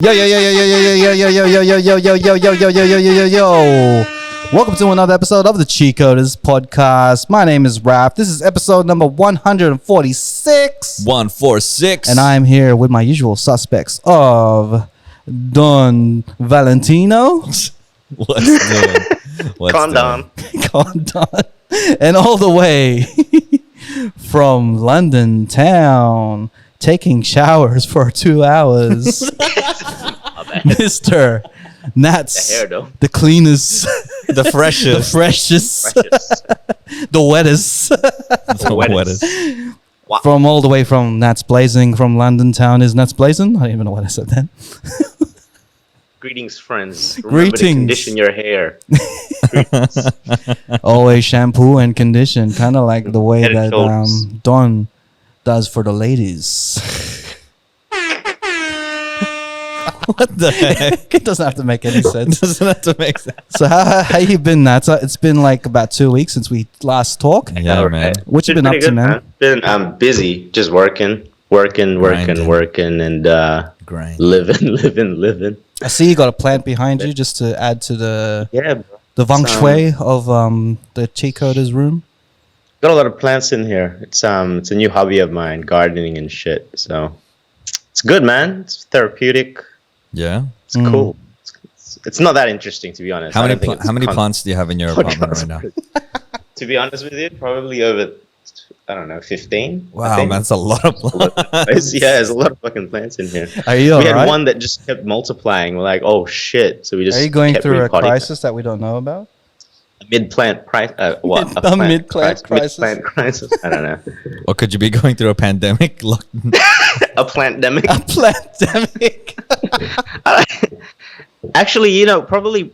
Yo yo yo yo yo yo yo yo yo yo yo yo yo yo yo yo yo yo yo yo. Welcome to another episode of the Cheat Coders podcast. My name is Raph. This is episode number 146. 146. And I'm here with my usual suspects of Don Valentino. What's doing? Condom. Condon. And all the way from London town, taking showers for 2 hours. Mr. Nats, The hair, though. the cleanest, The freshest. the freshest, the wettest. The wettest. Wow. From all the way from Nats Blazing from London town is Nats Blazing. I don't even know what I said then. Greetings, friends. Remember to Greetings. condition your hair. Always shampoo and condition, kind of like the way Head and that shoulders. Don does for the ladies. What the heck? It doesn't have to make any sense. Doesn't have to make sense. So how you been, Nats? It's been like about 2 weeks since we last talked. Yeah, man. What you been up pretty to, good, man? Been busy, just working, Grinding. and Grind. living. I see you got a plant behind you just to add to the Yeah, bro. feng shui of the cheat coders room. Got a lot of plants in here. It's a new hobby of mine, gardening and shit. So it's good, man. It's therapeutic. Yeah. It's cool. It's not that interesting, to be honest. How I many don't think how many it's plants do you have in your apartment right now? To be honest with you, probably over, I don't know, 15. I Wow, think. man, that's a lot of plants. Yeah, there's a lot of fucking plants in here. Are you We had alright? one that just kept multiplying. We're like, oh shit! So we just Are you going kept through a repotting crisis that we don't know about? it. A mid-plant price. What? A mid-plant crisis? Mid-plant crisis. I don't know. Or could you be going through a pandemic? A plantdemic. A pandemic. Actually, probably.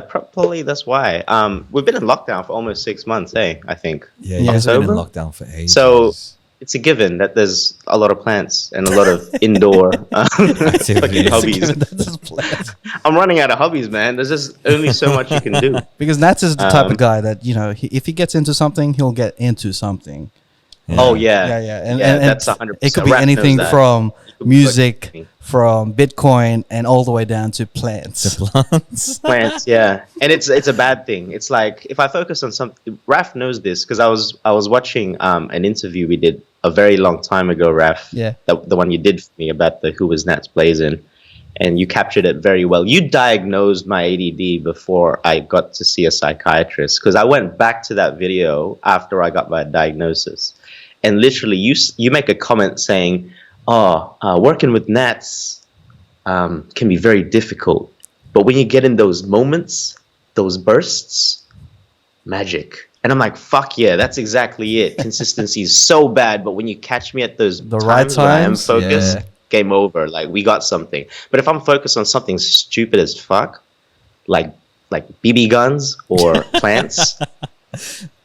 Probably that's why. We've been in lockdown for almost 6 months. I think. Yeah, you guys have been in October? lockdown for ages. So it's a given that there's a lot of plants and a lot of indoor Activities. fucking hobbies. Given that there's plants. I'm running out of hobbies, man. There's just only so much you can do. Because Nats is the type of Um, guy that, if he gets into something, he'll get into something. Yeah. Oh yeah, Yeah. And that's 100%. it could be Rap knows anything that. from could be music, anything. from Bitcoin, and all the way down to plants. Plants. Plants, yeah, and it's a bad thing. It's like if I focus on something. Raph knows this because I was watching an interview we did a very long time ago, Raph. Yeah. The one you did for me about the Who Was Nats Blazing, and you captured it very well. You diagnosed my ADD before I got to see a psychiatrist because I went back to that video after I got my diagnosis, and literally you make a comment saying, working with Nats can be very difficult. But when you get in those moments, those bursts, magic. And I'm like, fuck yeah, that's exactly it. Consistency is so bad, but when you catch me at those The right times where I am times, focused, yeah. game over. Like, we got something. But if I'm focused on something stupid as fuck, like BB guns or plants,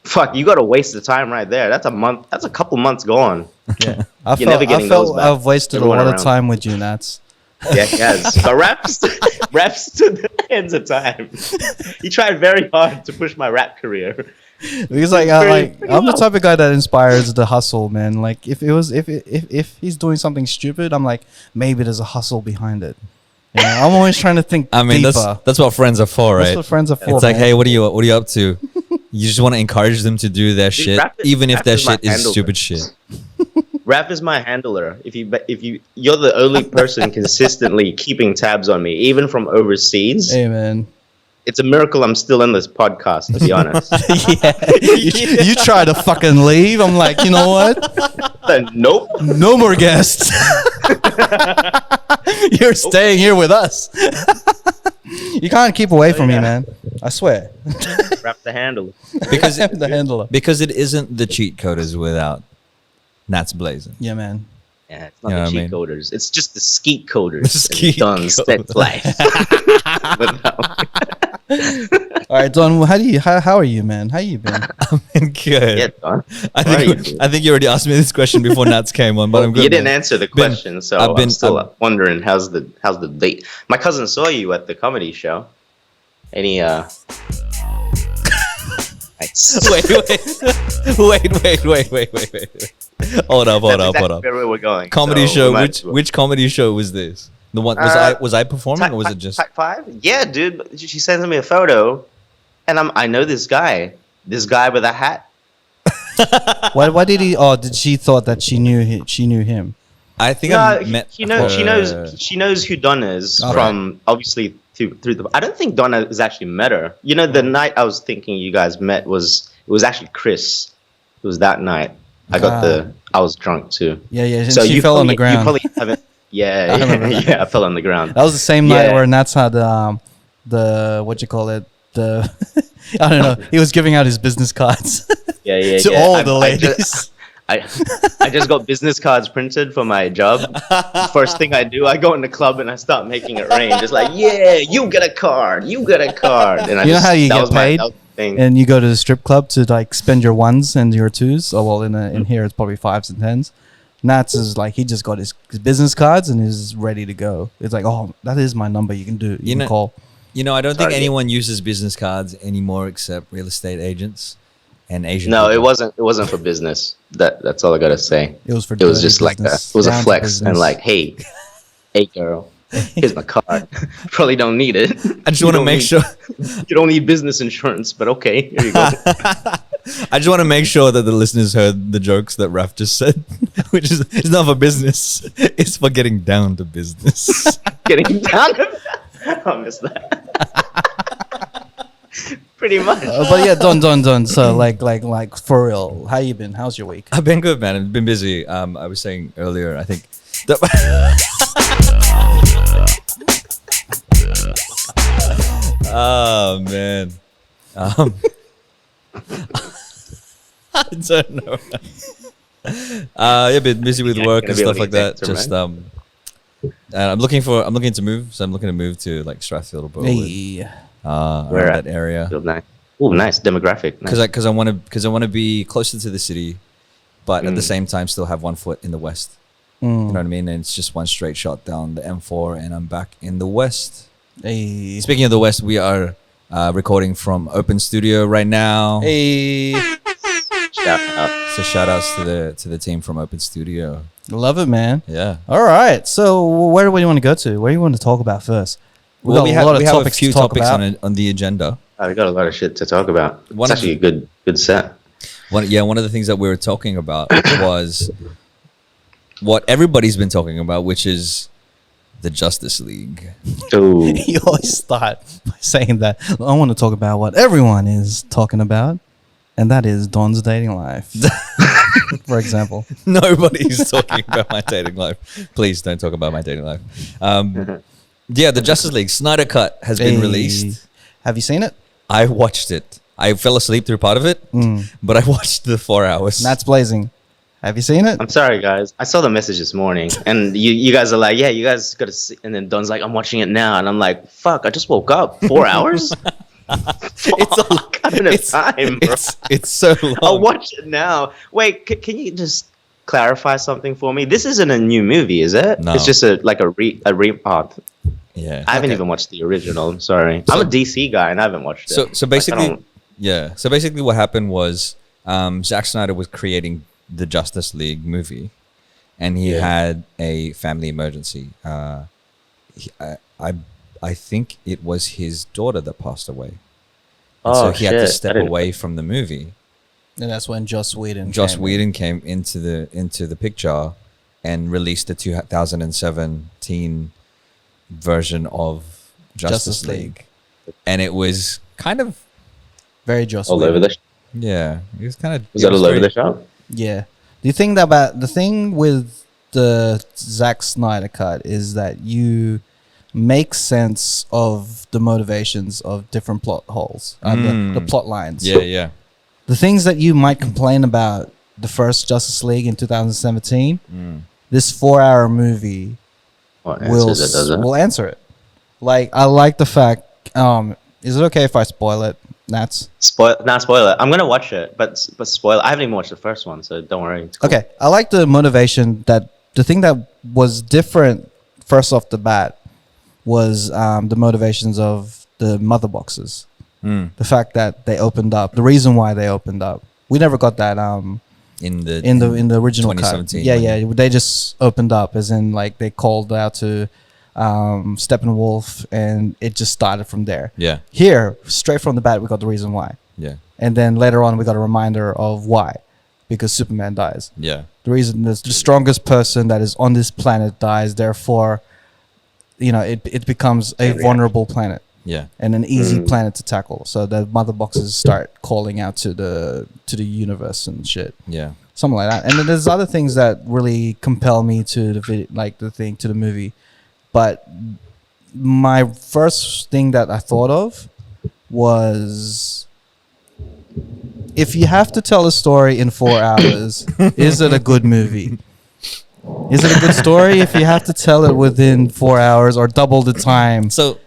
fuck, you got to waste the time right there. That's a month. That's a couple months gone. Yeah. You're never getting those back. I've wasted Everyone a lot of around. time with you, Nats. Yeah, he has. But rap stood the ends of time. He tried very hard to push my rap career. Because I'm the type of guy that inspires the hustle, man. Like if he's doing something stupid, I'm like, maybe there's a hustle behind it. You know, I'm always trying to think I mean, deeper. that's what friends are for, That's right? what friends are for. It's like, man. hey, what are you up to? You just want to encourage them to do their shit, rap is- even if rap their is my shit is handle. stupid shit. Rap is my handler. You're the only person consistently keeping tabs on me, even from overseas. Hey, man. It's a miracle I'm still in this podcast, to be honest. Yeah, you try to fucking leave. I'm like, you know what? Nope. No more guests. You're staying here with us. You can't keep away from me, man. I swear. Rap the handler. Because I'm the handler. because it isn't the cheat coders without Nats Blazing. Yeah, man. Yeah, it's not You know the what I cheat coders. It's just the skeet coders. The skeet Done. Set coders. life. But no. All right, Don. How are you, man? How you been? Good. Yeah, Don. I How are think you? I think you already asked me this question before Nats came on, but I'm good. You didn't man. answer the Been- question, so I've been- I'm still I've- wondering how's the date. My cousin saw you at the comedy show. Any nice. Wait. Hold up. That's exactly where we're going. Comedy so show. we might as well. Which comedy show was this? The one was I performing or was it just Type 5? Yeah, dude. She sends me a photo, and I know this guy with a hat. Why did he? Oh, did she thought that she knew him? I think No, I met she knows who Donna is Okay. from obviously through the. I don't think Donna has actually met her. You know, the night I was thinking you guys met was actually Chris. It was that night. I was drunk too. Yeah, yeah. So she you fell on the You ground. probably haven't. Yeah, I remember that. yeah, I fell on the ground. That was the same night Yeah. where Nats had the what you call it, the I don't know. He was giving out his business cards Yeah, to all the ladies. I just got business cards printed for my job. First thing I do, I go in the club and I start making it rain. Just like, yeah, you get a card, you get a card. And You know how you that get was paid? that was the thing. And you go to the strip club to like spend your ones and your twos. Oh well, in here it's probably fives and tens. Nats is like he just got his business cards and is ready to go. It's like, oh, that is my number. You can do. You can call. I don't think Sorry. anyone uses business cards anymore except real estate agents and Asian No, people. it wasn't for business. That's all I gotta say. It was for. It was dirty just like that. business, It was a down to flex business. and like, hey girl, here's my card. Probably don't need it. I just You want to don't make need- sure you don't need business insurance, but okay, here you go. I just want to make sure that the listeners heard the jokes that Raf just said, which is it's not for business, it's for getting down to business. Getting down. I missed that. Pretty much. But yeah, Don. So like for real, how you been? How's your week? I've been good, man. I've been busy. I was saying earlier, I think that oh man. I don't know. Yeah, been busy with Yeah, work gonna and be able stuff to like that. get to, Just I'm looking to move. So I'm looking to move to like Strathfield or Burwood, Hey, around Where at? that area. Feel nice. Oh, nice demographic. Nice. Because I want to be closer to the city, but at the same time still have one foot in the west. You know what I mean? And it's just one straight shot down the M4, and I'm back in the west. hey, Speaking of the west, we are recording from Open Studio right now. hey. Shout out. So shout outs to the team from Open Studio. Love it, man. Yeah. All right. So where do you want to go to? Where do you want to talk about first? We have a few topics on the agenda. We got a lot of shit to talk about. One It's of actually a good set. One of the things that we were talking about was what everybody's been talking about, which is the Justice League. Ooh. You always start by saying that. I want to talk about what everyone is talking about, and that is Don's dating life. For example. Nobody's talking about my dating life. Please don't talk about my dating life. Yeah, the Justice League Snyder Cut has been Hey. released. Have you seen it? I watched it. I fell asleep through part of it, but I watched the 4 hours. That's blazing. Have you seen it? I'm sorry, guys. I saw the message this morning, and you guys are like, yeah, you guys gotta see. And then Don's like, I'm watching it now, and I'm like, fuck, I just woke up. 4 hours? It's a- Fuck, I don't have time, bro. it's so long. I'll watch it now. Wait, can you just clarify something for me? This isn't a new movie, is it? No. It's just a repart. Yeah. I haven't even watched the original. I'm sorry. I'm a DC guy, and I haven't watched it. So Like, I basically, don't- yeah. So basically, what happened was Zack Snyder was creating the Justice League movie, and he had a family emergency. I think it was his daughter that passed away. And so he had to shit. step I didn't- away from the movie. And that's when Joss Whedon. Joss came in. Whedon came into the picture and released the 2017 version of Justice Justice League. League, and it was kind of Very Joss all Whedon. over the. yeah, it was kind of Was that all over the shop? Yeah. Do you think that about the thing with the Zack Snyder cut is that you make sense of the motivations of different plot holes, the plot lines. Yeah. The things that you might complain about the first Justice League in 2017, this 4-hour movie will answer it. Like, I like the fact. Is it okay if I spoil it? Nats. Spoil it. I'm gonna watch it, but spoil it. I haven't even watched the first one, so don't worry. It's cool. Okay, I like the motivation that the thing that was different first off the bat was the motivations of the mother boxes. The fact that they opened up, the reason why they opened up. We never got that in the original cut. 2017. Yeah, they just opened up as in like they called out to Steppenwolf, and it just started from there. Yeah. Here, straight from the bat, we got the reason why. Yeah. And then later on, we got a reminder of why. Because Superman dies. Yeah. The reason is the strongest person that is on this planet dies. Therefore, it becomes a vulnerable planet. Yeah. And an easy planet to tackle. So the mother boxes start calling out to the universe and shit. Yeah. Something like that. And then there's other things that really compel me to the movie. But my first thing that I thought of was, if you have to tell a story in 4 hours, is it a good movie? Is it a good story if you have to tell it within 4 hours or double the time? So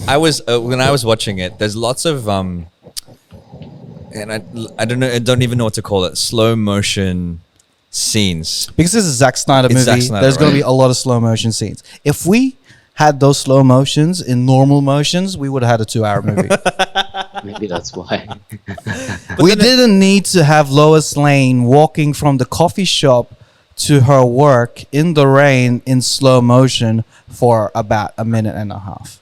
I was when I was watching it, there's lots of and I don't know, I don't even know what to call it, slow motion scenes. Because this is a Zack Snyder movie, Zack Snyder, there's going to right? be a lot of slow motion scenes. If we had those slow motions in normal motions, we would have had a 2-hour movie. Maybe that's why. We didn't need to have Lois Lane walking from the coffee shop to her work in the rain in slow motion for about a minute and a half.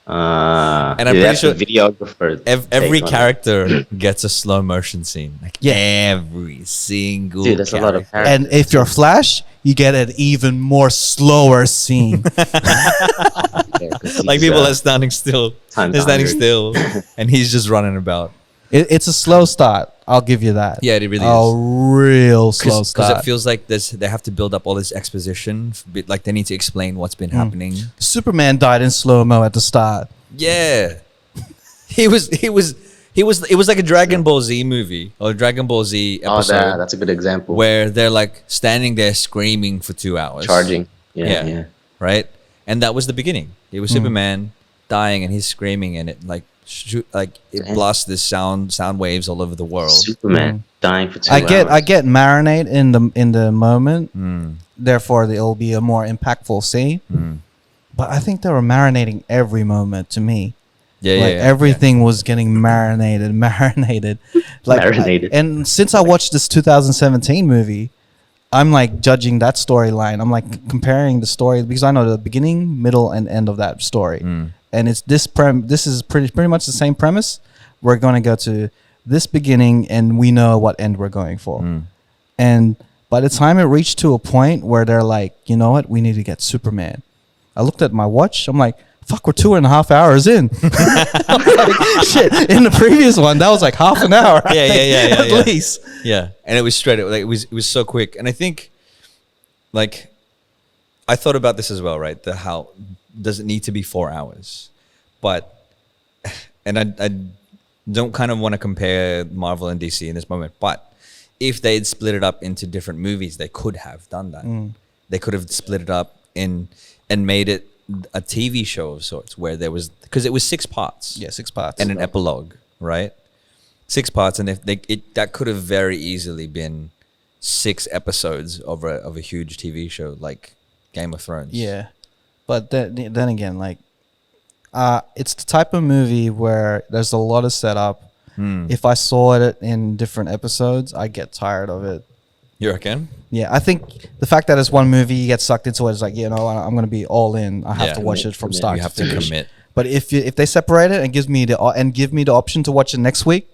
And I'm pretty sure the videographer. every character gets a slow motion scene. Like every single Dude, that's a lot of And if you're Flash, you get an even more slower scene. like people are standing still. They're standing still, and he's just running about. It's a slow start. I'll give you that. Yeah, it really a is. real slow start. Because it feels like they have to build up all this exposition. Like they need to explain what's been happening. Superman died in slow mo at the start. Yeah, it was like a Dragon Ball Z movie or a Dragon Ball Z episode. That's a good example. Where they're like standing there screaming for 2 hours, Charging. Yeah. Right. And that was the beginning. It was Superman dying, and he's screaming, and it like it blasts this sound waves all over the world. Superman dying for 2 hours. I get marinate in the moment. Therefore, it'll be a more impactful scene. But I think they were marinating every moment to me. Everything was getting marinated. And since I watched this 2017 movie, I'm like judging that storyline. I'm like comparing the story because I know the beginning, middle, and end of that story. And it's this is pretty much the same premise. We're going to go to this beginning, and we know what end we're going for. And by the time it reached to a point where they're like, you know what, we need to get Superman. I looked at my watch. I'm like, fuck, we're 2.5 hours in. Like, shit, in the previous one, that was like half an hour. At least. Yeah, and it was straight. Like it was so quick, and I think, like, I thought about this as well, right? How does it need to be 4 hours? But, and I don't kind of want to compare Marvel and DC in this moment, but if they had split it up into different movies, they could have done that. They could have split it up and made it a TV show of sorts, where there was, because it was 6 parts. Yeah, 6 parts. And an epilogue, right? 6 parts, and if that could have very easily been 6 episodes of a huge TV show like Game of Thrones. Yeah, but then again, like, it's the type of movie where there's a lot of setup. If I saw it in different episodes, I get tired of it. You reckon? Yeah, I think the fact that it's one movie, you get sucked into it, it's like, I'm going to be all in. I have to watch it from start You to have to finish. commit. But if they separate it and give me the option to watch it next week,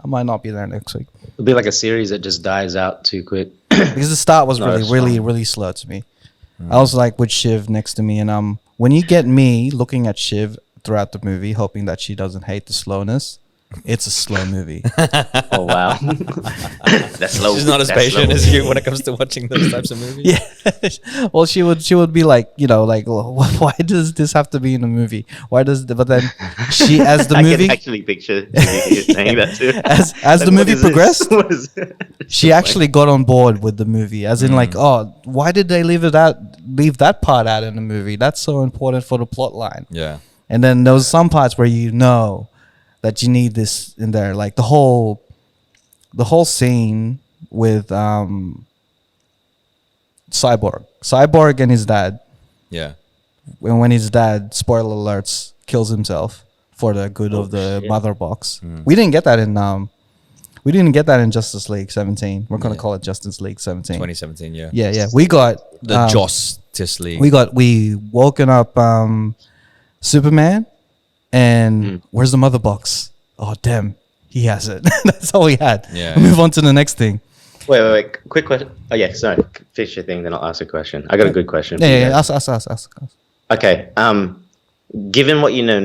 I might not be there next week. It'll be like a series that just dies out too quick. Because the start was it's really fine. really slow to me. I was like with Shiv next to me, and when you get me looking at Shiv throughout the movie, hoping that she doesn't hate the slowness, it's a slow movie. Oh wow, that's slow. She's not as patient as you when it comes to watching those types of movies. Yeah. Well, she would be like, why does this have to be in a movie? But then she, as the movie, I can actually picture you saying that too. As the movie progressed, What is it? she actually got on board with the movie, as in like, why did they leave that part out in the movie? That's so important for the plot line. Yeah. And then there was some parts where that you need this in there, like the whole scene with Cyborg and his dad. Yeah. When his dad, spoiler alerts, kills himself for the good of the mother box. We didn't get that in Justice League 17. We're gonna call it Justice League 17. 2017. Yeah. Yeah. We got The Joss Justice League. we woken up Superman, and where's the mother box? Oh damn, he has it. That's all we had. Yeah. We'll move on to the next thing. Wait. Quick question. Oh yeah, sorry. Finish your thing, then I'll ask a question. I got a good question. for you Yeah. guys. Ask. Okay. Given what you know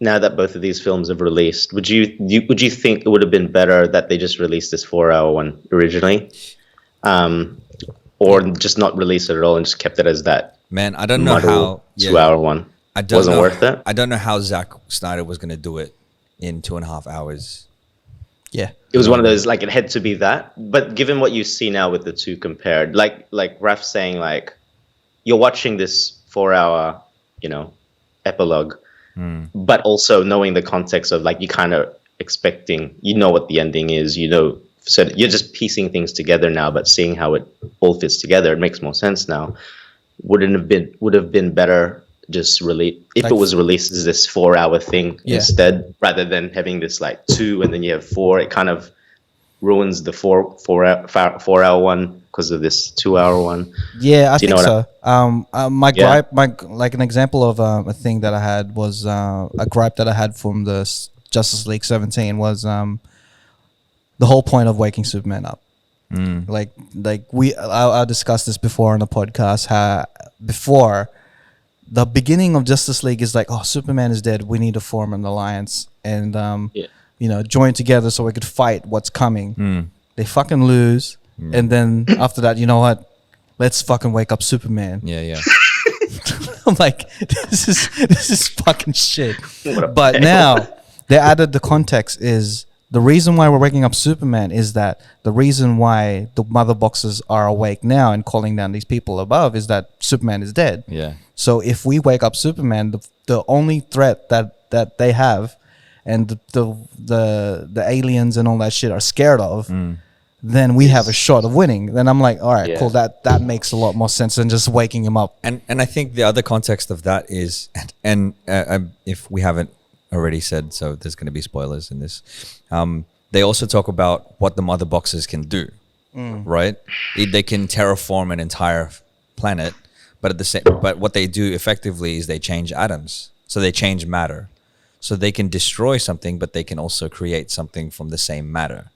now that both of these films have released, would you think it would have been better that they just released this 4-hour one originally, or just not release it at all and just kept it as that? Man, I don't know how 2-hour one. Wasn't worth it. I don't know how Zack Snyder was going to do it in 2.5 hours. Yeah. It was one of those, like, it had to be that. But given what you see now with the two compared, like Raf saying, like, you're watching this 4-hour, epilogue, but also knowing the context of, like, you kind of expecting, what the ending is, so you're just piecing things together now, but seeing how it all fits together, it makes more sense now. Would have been better just if it was released as this 4-hour thing instead, rather than having this like 2 and then you have 4. It kind of ruins the 4-hour one because of this 2-hour one. Yeah, I think so. Gripe, like an example of a thing that I had was a gripe that I had from the Justice League 17 was the whole point of waking Superman up. Like I discussed this before on the podcast. How before the beginning of Justice League is like, oh, Superman is dead. We need to form an alliance and join together so we could fight what's coming. They fucking lose, and then after that, you know what? Let's fucking wake up Superman. Yeah. I'm like, this is fucking shit. But now they added the context is. The reason why we're waking up Superman is that the reason why the mother boxes are awake now and calling down these people above is that Superman is dead. Yeah. So if we wake up Superman, the only threat that they have and the aliens and all that shit are scared of, then we have a shot of winning. Then I'm like, all right, cool. That makes a lot more sense than just waking him up. And I think the other context of that is, and if we haven't already said, so there's going to be spoilers in this. They also talk about what the mother boxes can do, right? They can terraform an entire planet, but but what they do effectively is they change atoms, so they change matter, so they can destroy something, but they can also create something from the same matter.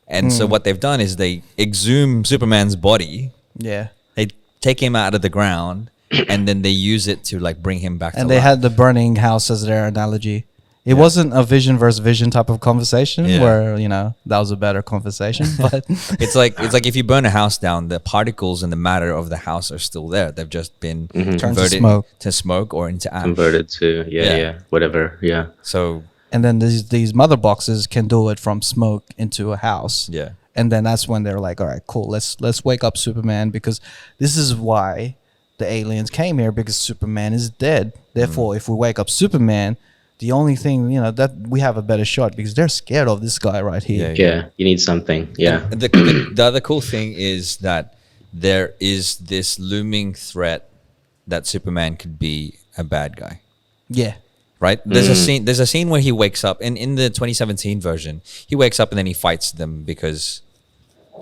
And so what they've done is they exhume Superman's body. Yeah. They take him out of the ground. And then they use it to like bring him back to life. And they had the burning house as their analogy. It wasn't a vision versus vision type of conversation where, that was a better conversation. But it's like if you burn a house down, the particles and the matter of the house are still there. They've just been converted to smoke or into ash. Converted to whatever. Yeah. So and then these mother boxes can do it from smoke into a house. Yeah. And then that's when they're like, all right, cool, let's wake up Superman, because this is why the aliens came here, because Superman is dead. Therefore, if we wake up Superman, the only thing, that we have a better shot, because they're scared of this guy right here. Yeah, you need something. Yeah. And the other cool thing is that there is this looming threat that Superman could be a bad guy. Yeah. Right? There's a scene where he wakes up, and in the 2017 version, he wakes up and then he fights them because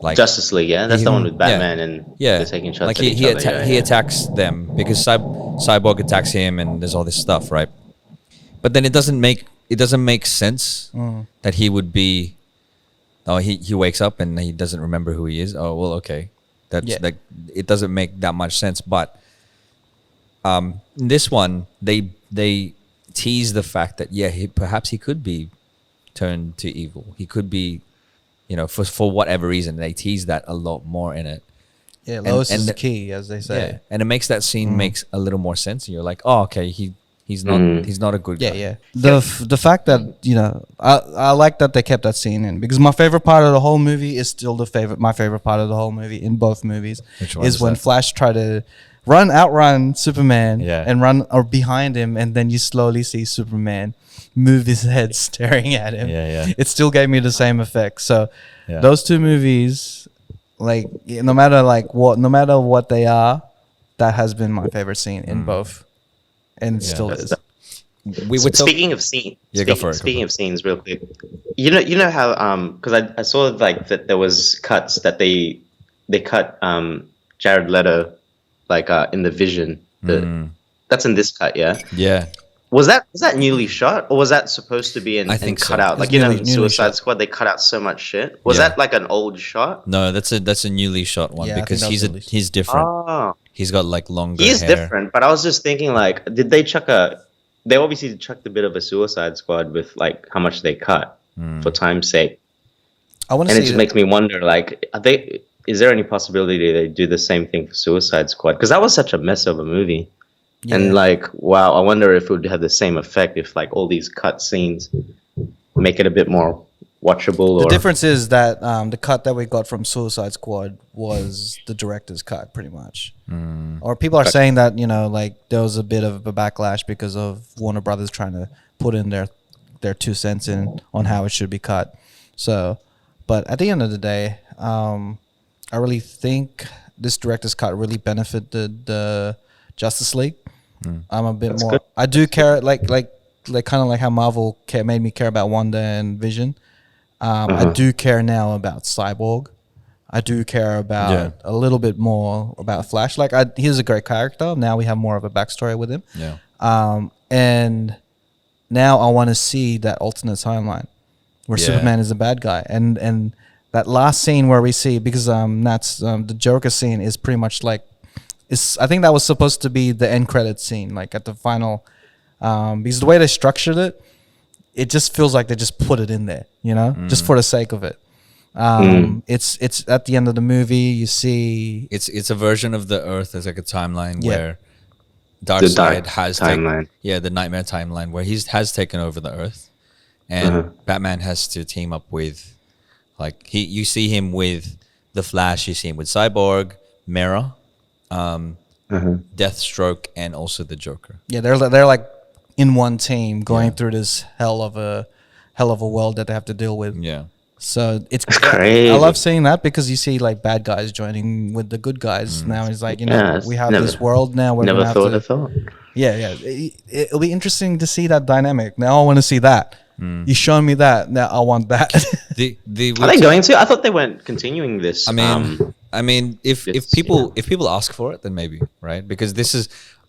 like Justice League, that's the one with Batman and they're taking shots like at each other. He attacks them because Cyborg attacks him, and there's all this stuff, right? But then it doesn't make sense that he would be. Oh, he wakes up and he doesn't remember who he is. Oh well, okay, that's like it doesn't make that much sense. But in this one, they tease the fact that perhaps he could be turned to evil. He could be. For whatever reason, they tease that a lot more in it. Yeah, Lois is the key, as they say. Yeah, and it makes that scene makes a little more sense. And you're like, oh, okay, he's not a good guy. Yeah. The fact that I like that they kept that scene in, because my favorite part of the whole movie is still my favorite part of the whole movie in both movies. Which one is when Flash tried to outrun Superman and run or behind him, and then you slowly see Superman move his head staring at him. It still gave me the same effect. So those two movies, like no matter what they are, that has been my favorite scene in both, and it still is. Speaking of scenes, Speaking of scenes, real quick, you know how because I saw like that there was cuts that they cut Jared Leto like in the Vision. That's in this cut, yeah. Yeah. Was that newly shot, or was that supposed to be I think so. cut out? It's Like, you know, newly Suicide shot. Squad, they cut out so much shit. Was Yeah. that like an old shot? No, that's a newly shot one Yeah, I think because that was newly- he's different. Oh, He's got like longer he is hair. different. But I was just thinking, like, did they chuck a? They obviously chucked a bit of a Suicide Squad with like how much they cut for time's sake, I want to and it see just makes me wonder, like, are they? Is there any possibility they do the same thing for Suicide Squad? Because that was such a mess of a movie. Yeah. And like, wow, I wonder if it would have the same effect if like all these cut scenes make it a bit more watchable. The or difference is that the cut that we got from Suicide Squad was the director's cut, pretty much. Or people are saying that, you know, like there was a bit of a backlash because of Warner Brothers trying to put in their 2 cents in on how it should be cut. So, but at the end of the day, I really think this director's cut really benefited the Justice League. I'm a bit That's more. good. I do care, like kind of like how Marvel made me care about Wanda and Vision. I do care now about Cyborg. I do care about a little bit more about Flash. Like, he's a great character. Now we have more of a backstory with him. Yeah. And now I want to see that alternate timeline where Yeah. Superman is the bad guy, and that last scene where we see, because that's the Joker scene is pretty much like, I think that was supposed to be the end credit scene, like at the final, because the way they structured it, it just feels like they just put it in there, you know, just for the sake of it. It's at the end of the movie. You see, It's a version of the Earth as like a timeline Yeah. where the Darkseid dark has timeline. the nightmare timeline where he has taken over the Earth, and Batman has to team up with, like, you see him with the Flash, you see him with Cyborg, Mera, Deathstroke, and also the Joker. yeah, they're like in one team going through this hell of a world that they have to deal with. Yeah. So it's crazy. I love seeing that, because you see like bad guys joining with the good guys. Now it's like, you know, Yeah, we have never- this world now. We're Never gonna have thought to, of thought. Yeah. It'll be interesting to see that dynamic. Now I want to see that. You shown me that. Now I want that. Are they going to? I thought they weren't continuing this. I mean, if it's- people ask for it, then maybe, right? Because this is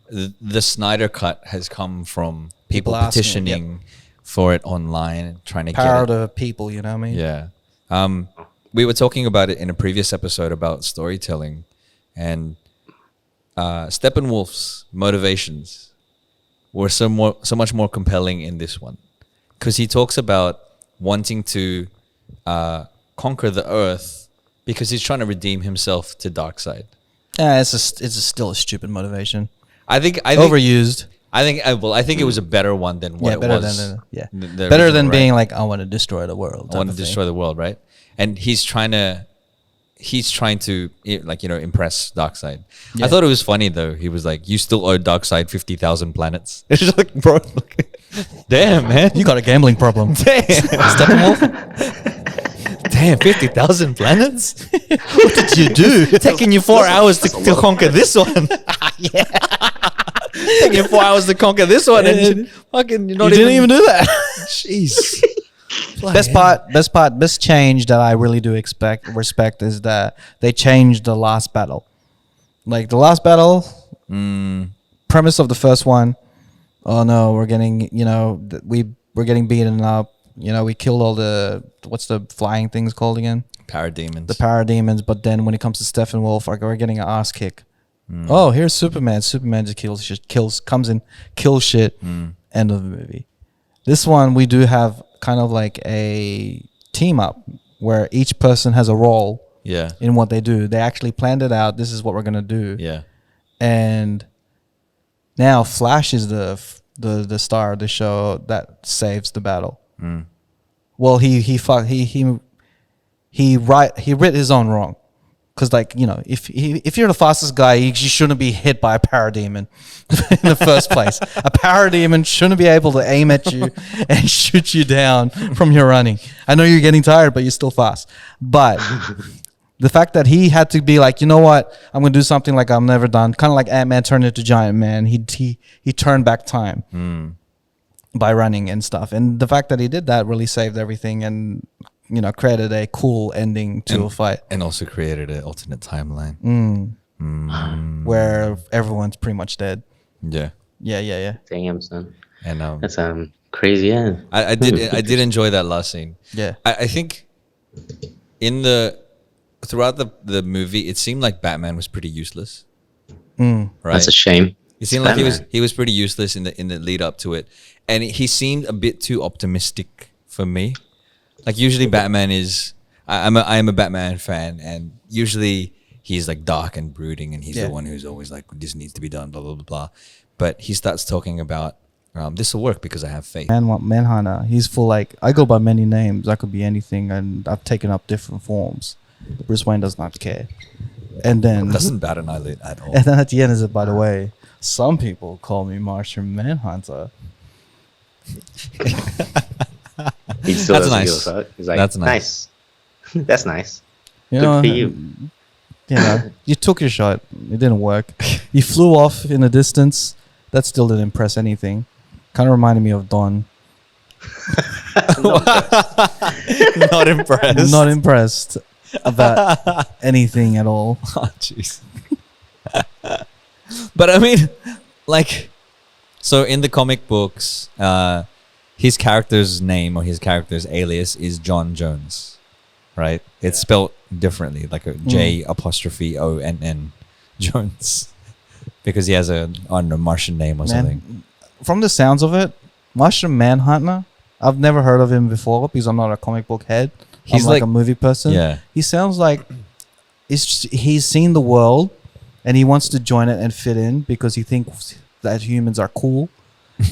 the Snyder Cut has come from people People asking, petitioning for it online and trying to Power get it. to people, you know what I mean? Yeah. We were talking about it in a previous episode about storytelling, and Steppenwolf's motivations were so much more compelling in this one, because he talks about wanting to conquer the Earth because he's trying to redeem himself to Darkseid. Yeah, it's still a stupid motivation. I think Overused. I think it was a better one than what Yeah, it better was. than the better original, than right? being like, I want to destroy the world. I want to destroy the world, right? And he's trying to like, you know, impress Darkseid. Yeah. I thought it was funny though. He was like, "You still owe Darkseid 50,000 planets." It's just like, bro, damn, man, You got a gambling problem. damn, Steppenwolf, damn, 50,000 planets. what did you do? Taking you 4 hours to conquer this one. Taking you 4 hours to conquer this one, and fucking you're You not didn't even do that. Jeez. Best change that I really do respect is that they changed the last battle. Like the last battle, premise of the first one. Oh no, we're getting, you know, we're getting beaten up. You know, we killed all what's the flying things called again? Parademons. The parademons. But then when it comes to Steppenwolf, we're getting an ass kick. Oh, here's Superman. Superman just comes in, kills shit. End of the movie. This one, we do have kind of like a team up where each person has a role Yeah. in what they do. They actually planned it out. This is what we're gonna do. Yeah. And now Flash is the star of the show that saves the battle. Well, he writ his own wrong. Because, like, you know, if you're the fastest guy, you shouldn't be hit by a parademon in the first place. A parademon shouldn't be able to aim at you and shoot you down from your running. I know you're getting tired, but you're still fast. But the fact that he had to be like, you know what, I'm going to do something like I've never done. Kind of like Ant-Man turned into Giant Man. He turned back time by running and stuff. And the fact that he did that really saved everything and, you know, created a cool ending to a fight. And also created an alternate timeline. where everyone's pretty much dead. Yeah. Yeah. Damn, son. And That's crazy. Yeah. I did enjoy that last scene. Yeah. I think throughout the movie, it seemed like Batman was pretty useless. Right. That's a shame. It seemed like he was pretty useless in the lead up to it, and he seemed a bit too optimistic for me. Like usually Batman is, I am a Batman fan, and usually he's like dark and brooding, and he's the one who's always like, this needs to be done, blah blah blah blah. But he starts talking about this will work because I have faith. Manhunter. He's full like, I go by many names. I could be anything, and I've taken up different forms. Bruce Wayne does not care. And then Doesn't bat an eyelid at all. And then at the end is it, by the way, some people call me Martian Manhunter. He still That's doesn't nice. give a fuck. He's like, That's nice. That's nice. You Good know, for you. You know, you took your shot. It didn't work. You flew off in the distance. That still didn't impress anything. Kind of reminded me of Dawn. Not impressed. Not impressed about anything at all. Oh, jeez. But I mean, like, so in the comic books, his character's name or his character's alias is John Jones, right? It's spelled differently, like a J''ONN Jones, because he has a Martian name or something. From the sounds of it, Martian Manhunter, I've never heard of him before because I'm not a comic book head. He's I'm like a movie person. Yeah. He sounds like he's seen the world and he wants to join it and fit in because he thinks that humans are cool.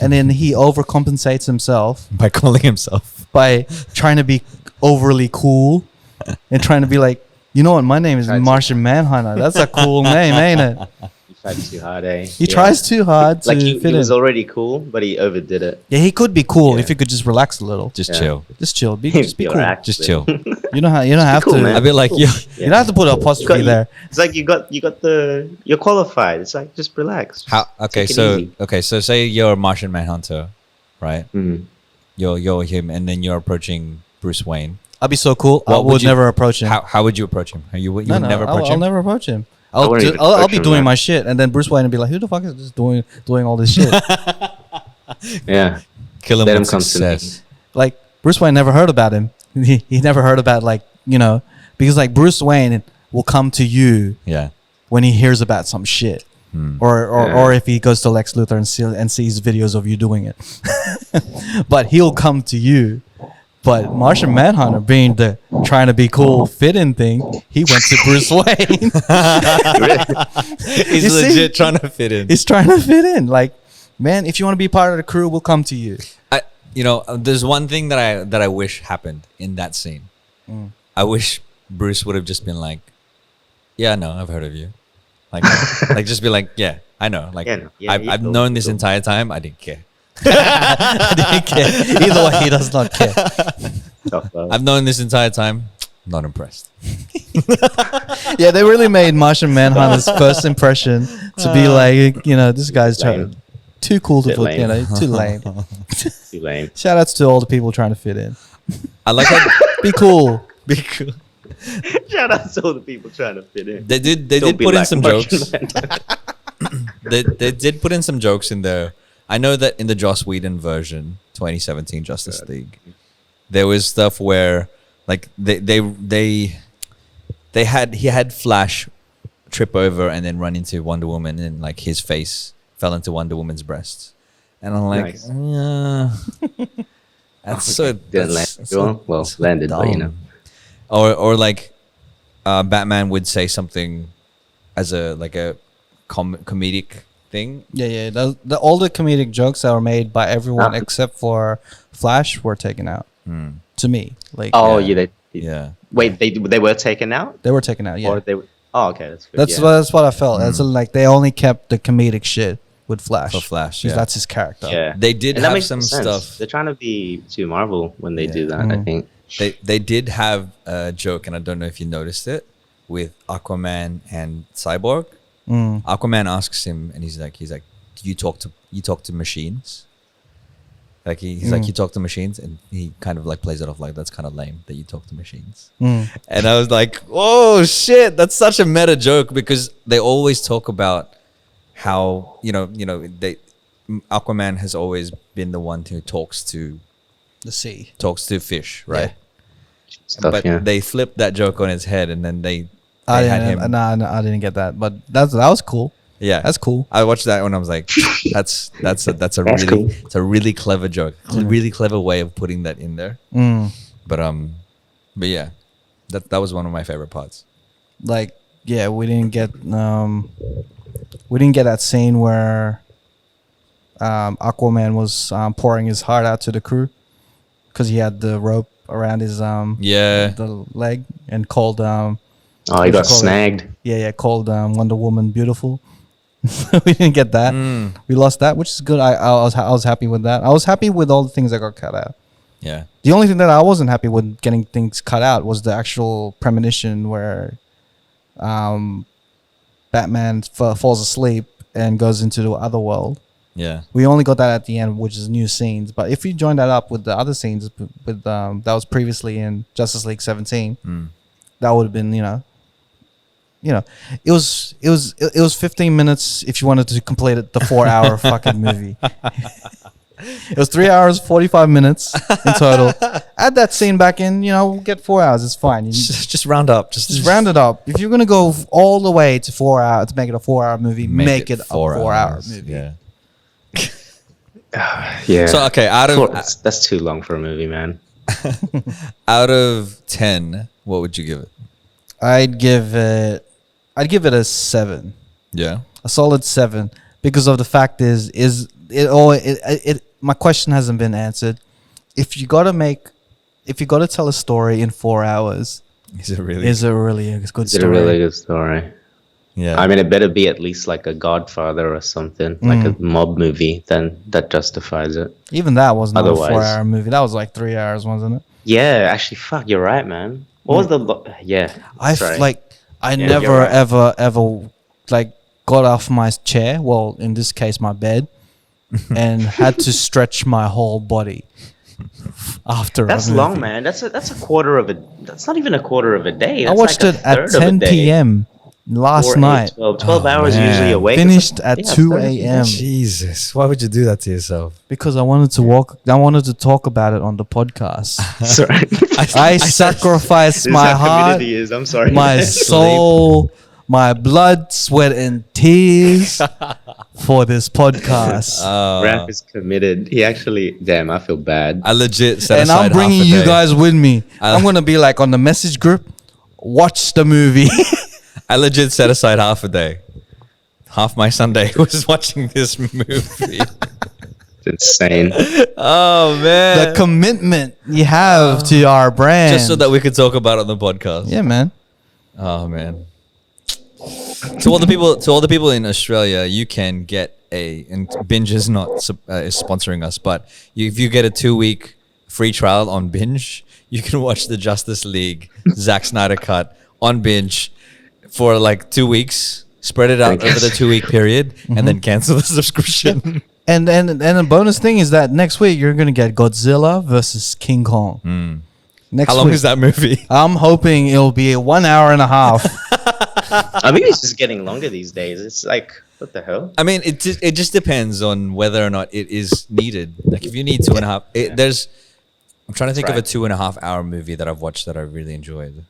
And then he overcompensates himself By calling himself. by trying to be overly cool and trying to be like, you know what, my name is Martian Manhunter. That's a cool name, ain't it? He tried too hard, eh? He tries too hard to Like he fit was in. already cool, but he overdid it. Yeah, he could be cool Yeah. if he could just relax a little. Just Yeah. chill. Just chill. Just be You're cool. actually- Just chill. You don't have cool, to. man. I'd be like, yo, You don't have to put an apostrophe there. It's like you're qualified. It's like just relax. how? Okay, Take it easy. so say you're a Martian Manhunter, right? Mhm. You're him, and then you're approaching Bruce Wayne. I'll be so cool. I What would would you- never approach him. How would you approach him? You would No, never approach I'll him. never approach him. I wouldn't even I'll approach be him, doing man. my shit, and then Bruce Wayne will be like, "Who the fuck is just doing all this shit?" Yeah. Kill him Let with him come to me. success. Like Bruce Wayne never heard about him. He never heard about because like Bruce Wayne will come to you Yeah. when he hears about some shit. Or if he goes to Lex Luthor and sees videos of you doing it. But he'll come to you. But Martian Manhunter, being the trying to be cool fit-in thing, he went to Bruce Wayne. He's You see? legit trying to fit in. He's trying to fit in. Like, man, if you want to be part of the crew, we'll come to you. There's one thing that I wish happened in that scene. I wish Bruce would have just been like, "Yeah, no, I've heard of you." Like, like just be like, "Yeah, I know." Like, Yeah, no. Yeah, I've you know, known this cool. entire time. I didn't care. I didn't care. Either way, he does not care. Tough love. I've known this entire time. Not impressed. Yeah, they really made Martian Manhunter's first impression to be like, this guy's Lame. too cool to Bit put, lame. too lame. Too lame. Shout outs to all the people trying to fit in. I like how Be cool. be cool. Shout out to all the people trying to fit in. They did Don't be put in like some Martian jokes. Manhunter. They did put in some jokes in there. I know that in the Joss Whedon version, 2017 Justice League, there was stuff where like he had Flash trip over and then run into Wonder Woman, and like his face fell into Wonder Woman's breasts, and I'm like, Nice. that's so Didn't land. that's so- Well, so landed, but you know. dumb. Or like Batman would say something as a comedic thing. Yeah. All the comedic jokes that were made by everyone except for Flash were taken out. To me, like, Oh, Yeah. yeah. Wait, they were taken out? they were taken out. Yeah, Or they were, oh, okay, that's good. that's yeah. what I felt. It's like they only kept the comedic shit with Flash. For Flash, because yeah. that's his character. Yeah. They did And that have makes some sense. stuff. They're trying to be too Marvel when they Yeah. do that, I think. They did have a joke, and I don't know if you noticed it, with Aquaman and Cyborg. Aquaman asks him, and he's like, "Do you talk to machines?" Like he's like, you talk to machines, and he kind of like plays it off like, that's kind of lame that you talk to machines. And I was like, oh shit, that's such a meta joke, because they always talk about how Aquaman has always been the one who talks to The sea. fish, right? Stuff, But yeah. they flipped that joke on his head, and then they I had him. didn't, no, I didn't get that, but that was cool. Yeah, That's cool. I watched that when I was like, that's a really cool. it's a really clever joke. It's a really clever way of putting that in there. But yeah, that was one of my favorite parts. Like, yeah, we didn't get that scene where Aquaman was pouring his heart out to the crew because he had the rope around his the leg and called Oh, he got snagged. called Wonder Woman beautiful. We didn't get that. We lost that, which is good. I was happy with that. I was happy with all the things that got cut out. Yeah. The only thing that I wasn't happy with getting things cut out was the actual premonition where Batman falls asleep and goes into the other world. Yeah. We only got that at the end, which is new scenes. But if you join that up with the other scenes with that was previously in Justice League 17, that would have been, it was 15 minutes if you wanted to complete it, the 4-hour fucking movie. It was 3 hours 45 minutes in total. Add that scene back in, we'll get 4 hours. It's fine. Just round up. Just round it up. If you're gonna go all the way to 4 hours to make it a 4-hour movie, make it a 4-hour movie. Yeah. Yeah. So okay, that's too long for a movie, man. out of 10, what would you give it? I'd give it a 7. Yeah. A solid 7, because of the fact is my question hasn't been answered. If you gotta tell a story in 4 hours, Is it really? is it really a good It's a story? really good story. Yeah. I mean, it better be at least like a Godfather or something, like a mob movie, then that justifies it. Even that wasn't a Otherwise- 4-hour movie. That was like 3 hours, wasn't it? Yeah, actually, fuck, you're right, man. What was the... yeah. I sorry. I Yeah, never you're right. ever like got off my chair. Well, in this case, my bed, and had to stretch my whole body after. That's a long, movie. man. That's a quarter of a... That's not even a quarter of a day. I That's watched like it a at third of a 10 day. p.m. last 4, 8, night. 12 hours man. usually awake. Finished at Yeah, 2 30 a.m. Jesus, why would you do that to yourself? because I wanted to talk about it on the podcast. Sorry. I sacrificed This is my how heart, community is. I'm sorry. my soul, my blood, sweat, and tears for this podcast. Raph is committed. He actually... Damn, I feel bad. I legit set And aside I'm bringing half a you day. guys with me. I'm going to be like on the message group, watch the movie. I legit set aside half a day. Half my Sunday was watching this movie. It's insane. Oh man. The commitment you have to our brand. Just so that we could talk about it on the podcast. Yeah, man. Oh man. To all the people in Australia, you can get and Binge is not is sponsoring us, but if you get a 2-week free trial on Binge, you can watch the Justice League Snyder Cut on Binge for like 2 weeks. Spread it out over the 2-week period, and then cancel the subscription. And a bonus thing is that next week you're going to get Godzilla versus King Kong. Next How long week. is that movie? I'm hoping it'll be 1 hour and a half. I think it's just getting longer these days. It's like, what the hell? I mean, it just depends on whether or not it is needed. Like, if you need 2.5, I'm trying to think of a 2.5 hour movie that I've watched that I really enjoyed.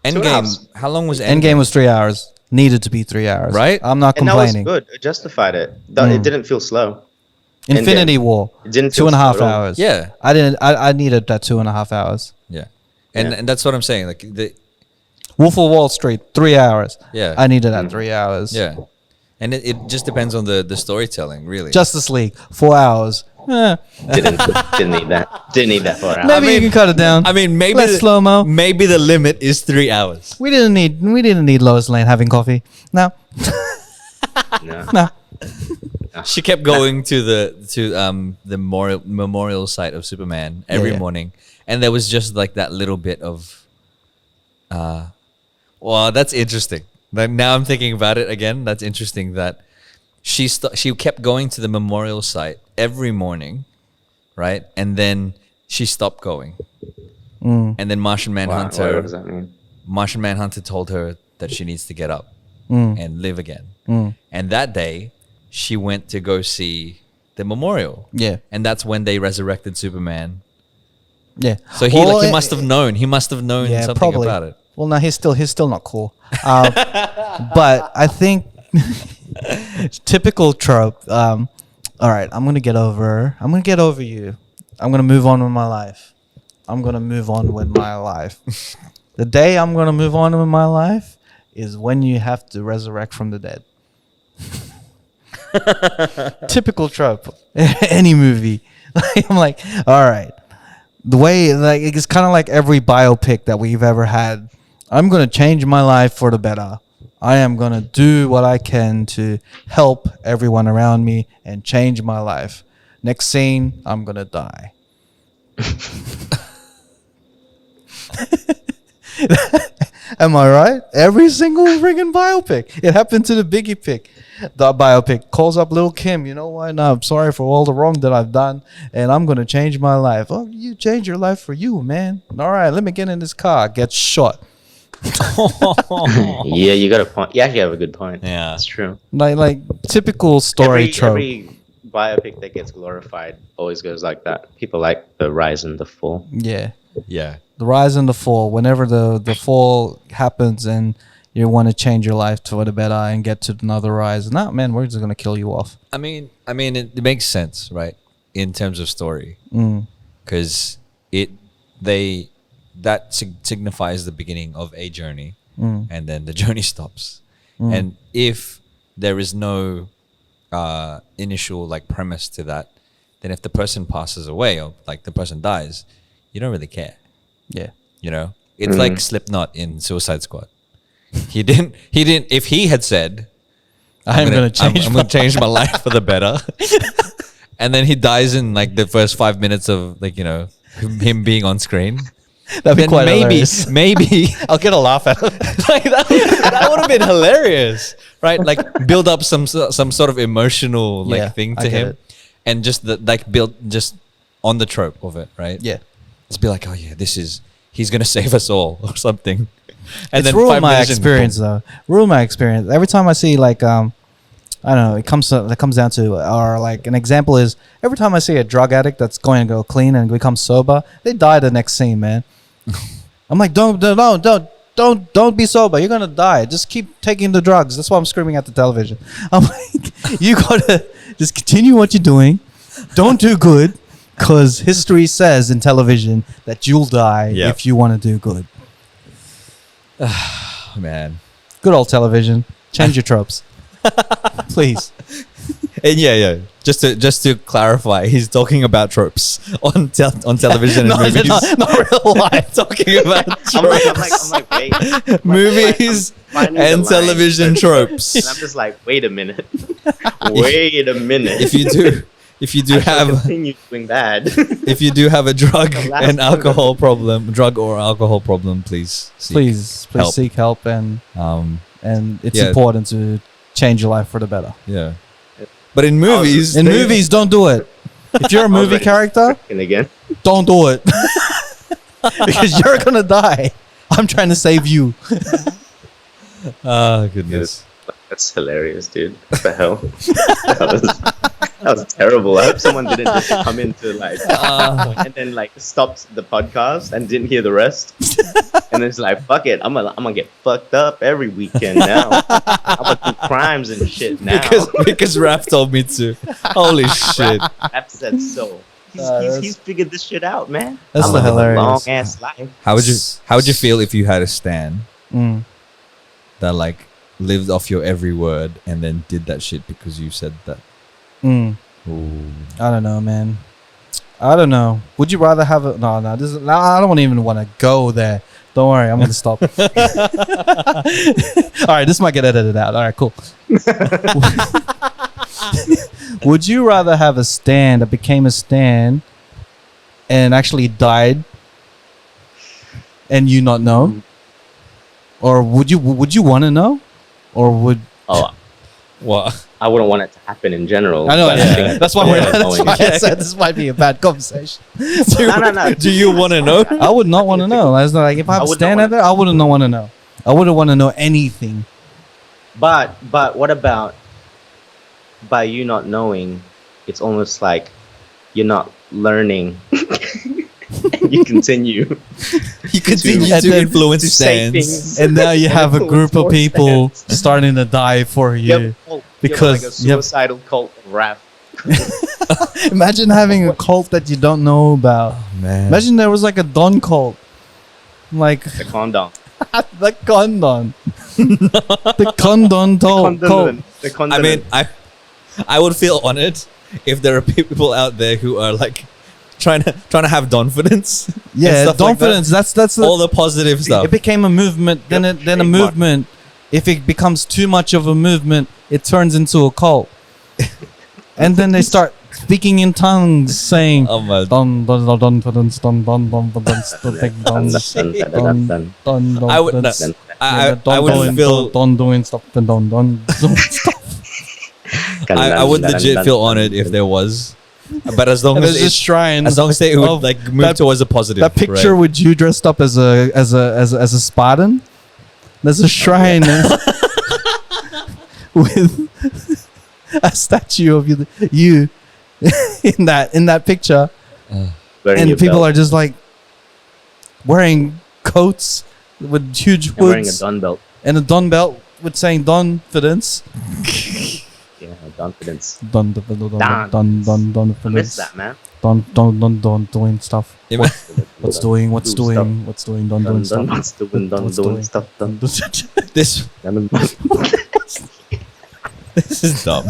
2.5. Endgame. How long was Endgame? Endgame was 3 hours. Needed to be 3 hours. Right? I'm not And that complaining. was good. It justified it. It didn't feel slow. Infinity Endgame. War. It didn't feel 2.5 slow at all. hours. Yeah. I needed that 2.5 hours. Yeah. And that's what I'm saying. Like Wolf of Wall Street, 3 hours. Yeah. I needed that 3 hours. yeah. And it just depends on the storytelling, really. Justice League, 4 hours. Didn't need that. Didn't need that for an hour. Maybe you can cut it down. I mean, maybe Less slow-mo. Maybe the limit is 3 hours. We didn't need Lois Lane having coffee. No. No. No. She kept going to the memorial site of Superman every Yeah. morning, and there was just like that little bit of, well, that's interesting. Like, now I'm thinking about it again. That's interesting that she kept going to the memorial site every morning right? And then she stopped going. Mm. And then Martian Wow, Manhunter, what does that mean? Martian Manhunter told her that she needs to get up Mm. and live again. Mm. And that day, she went to go see the memorial. Yeah. And that's when they resurrected Superman. Yeah. So he he must have known. He must have known Yeah, something probably. about it. Well, no, he's still not cool. But I think typical trope. All right, I'm gonna get over you. I'm gonna move on with my life. The day I'm gonna move on with my life is when you have to resurrect from the dead. Typical trope. Any movie. I'm like, all right. The way, like, it's kind of like every biopic that we've ever had. I'm going to change my life for the better. I am going to do what I can to help everyone around me and change my life. Next scene, I'm going to die. Am I right? Every single friggin' biopic. It happened to the Biggie pick. The biopic calls up Lil' Kim. You know what? No, I'm sorry for all the wrong that I've done, and I'm gonna change my life. Oh, you change your life for you, man. All right, let me get in this car. Get shot. Yeah, you got a point. You actually have a good point. Yeah. That's true. Like typical story trope. Every biopic that gets glorified always goes like that. People like the rise and the fall. Yeah, Yeah. the rise and the fall. Whenever the fall happens and you want to change your life for the better and get to another rise, nah, man, we're just gonna kill you off. I mean, it makes sense, right? In terms of story, Mm. because signifies the beginning of a journey, and then the journey stops. And if there is no initial like premise to that, then if the person passes away or like the person dies, you don't really care. Yeah. You know, it's like Slipknot in Suicide Squad. He didn't. If he had said, I'm gonna change my life for the better," and then he dies in like the first 5 minutes of like him being on screen. That'd be Then quite hilarious. maybe I'll get a laugh out of it. like that would have been hilarious, right? Like build up some sort of emotional like Yeah, thing I to get him, it. and just build just on the trope of it, right? Yeah. Just be like, oh yeah, he's gonna save us all or something. And It's then ruined 5 my minutes in, experience though. Ruined my experience. Every time I see like I don't know, it comes down to, or like an example is every time I see a drug addict that's going to go clean and become sober, they die the next scene, man. I'm like, don't be sober. You're gonna die. Just keep taking the drugs. That's why I'm screaming at the television. I'm like, you gotta just continue what you're doing. Don't do good, because history says in television that you'll die Yep. if you want to do good. Oh, man. Good old television. Change your tropes, please. And yeah. Just to clarify, he's talking about tropes on television and movies. Not real life. Talking about I'm like, wait. movies Finding the and line, television but- tropes. And I'm just like, wait a minute. Wait a minute. If you do I shall have continue doing bad. if you do have a drug The last and one. alcohol problem, drug or alcohol problem, please Please seek help, and it's Yeah. important to change your life for the better. yeah. But in movies, In movies, don't do it. If you're a movie Already. character, And again, don't do it. Because you're gonna die. I'm trying to save you. oh goodness. that's hilarious, dude. What the hell? That was terrible. I hope someone didn't just come into like and then like stopped the podcast and didn't hear the rest. And it's like, fuck it, I'm gonna get fucked up every weekend now. I'm gonna do crimes and shit now. because Raph told me to. Holy shit. I've said so. He's figured this shit out, man. That's I'm so living a hilarious. long ass life. How would you feel if you had a stan Mm. that like lived off your every word and then did that shit because you said that? Mm. Ooh. I don't know, man. I don't know. Would you rather have a I don't even want to go there. Don't worry, I'm gonna stop. All right, this might get edited out. All right, cool. Would you rather have a stand that became a stand and actually died and you not know? Or would you want to know? Or would Oh, What? I wouldn't want it to happen in general. I know. but I think That's why it's that's why I said this might be a bad conversation. No. Do you want to know? I would not want to know. I was like, if I have to would stand not out there, I wouldn't want to know. I wouldn't want to know anything. But what about by you not knowing? It's almost like you're not learning. And you continue. You continue And to then influence to say stands. things. And now you have a group of Influence people stands. starting to die for You have you. a cult. Because you have like a suicidal cult of rap. Imagine having a cult that you don't know about. Man. Imagine there was like a Don cult. Like The condom. the Condon. The Condon cult. The condom. I mean, I would feel honored if there are people out there who are like trying to have confidence. Yeah, confidence. That's all the positive stuff. It became a movement. Then a trademark. movement. If it becomes too much of a movement, it turns into a cult. And then they start speaking in tongues, saying Oh my- "Don don don don don don don don don don don I would no, I would feel don doing stuff don doing stuff." I would legit feel honored if there was, but as long And as there's a shrine. as long as they would of like move that- towards a positive. That picture right? with you dressed up as a Spartan. There's a shrine with a statue of you in that picture, Wearing and your people belt are just like wearing coats with huge and wearing a hoods Don belt. and a Don belt with saying Donfidence. Yeah, confidence. Don I miss Donfidence. that, man. Don doing stuff. Ima- What's doing Don doing stuff. What's doing? Don What's doing doing? stuff. Don. this Don. this is dumb.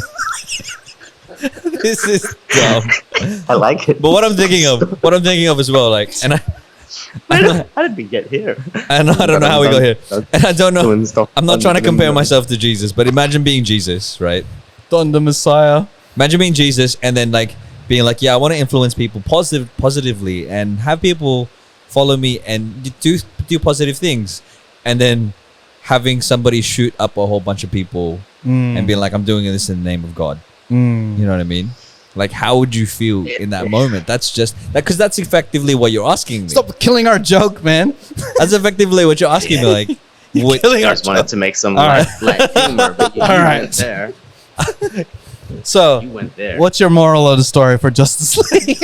This is dumb. I like it. But what I'm thinking of as well, like, and How did we get here? I don't know how we got here, and I don't know. Doing stuff. I'm not trying to compare myself to Jesus, but imagine being Jesus, right? Don the Messiah. Imagine being Jesus and then like being like, yeah, I want to influence people positively and have people follow me and do positive things, and then having somebody shoot up a whole bunch of people and being like, I'm doing this in the name of God. You know what I mean? Like, how would you feel in that moment? That's just that, because that's effectively what you're asking me. Stop killing our joke, man. That's effectively what you're asking me. Like, what, killing I our just wanted to make some All right. light humor, but you right. went there. So, You went there. what's your moral of the story for Justice League?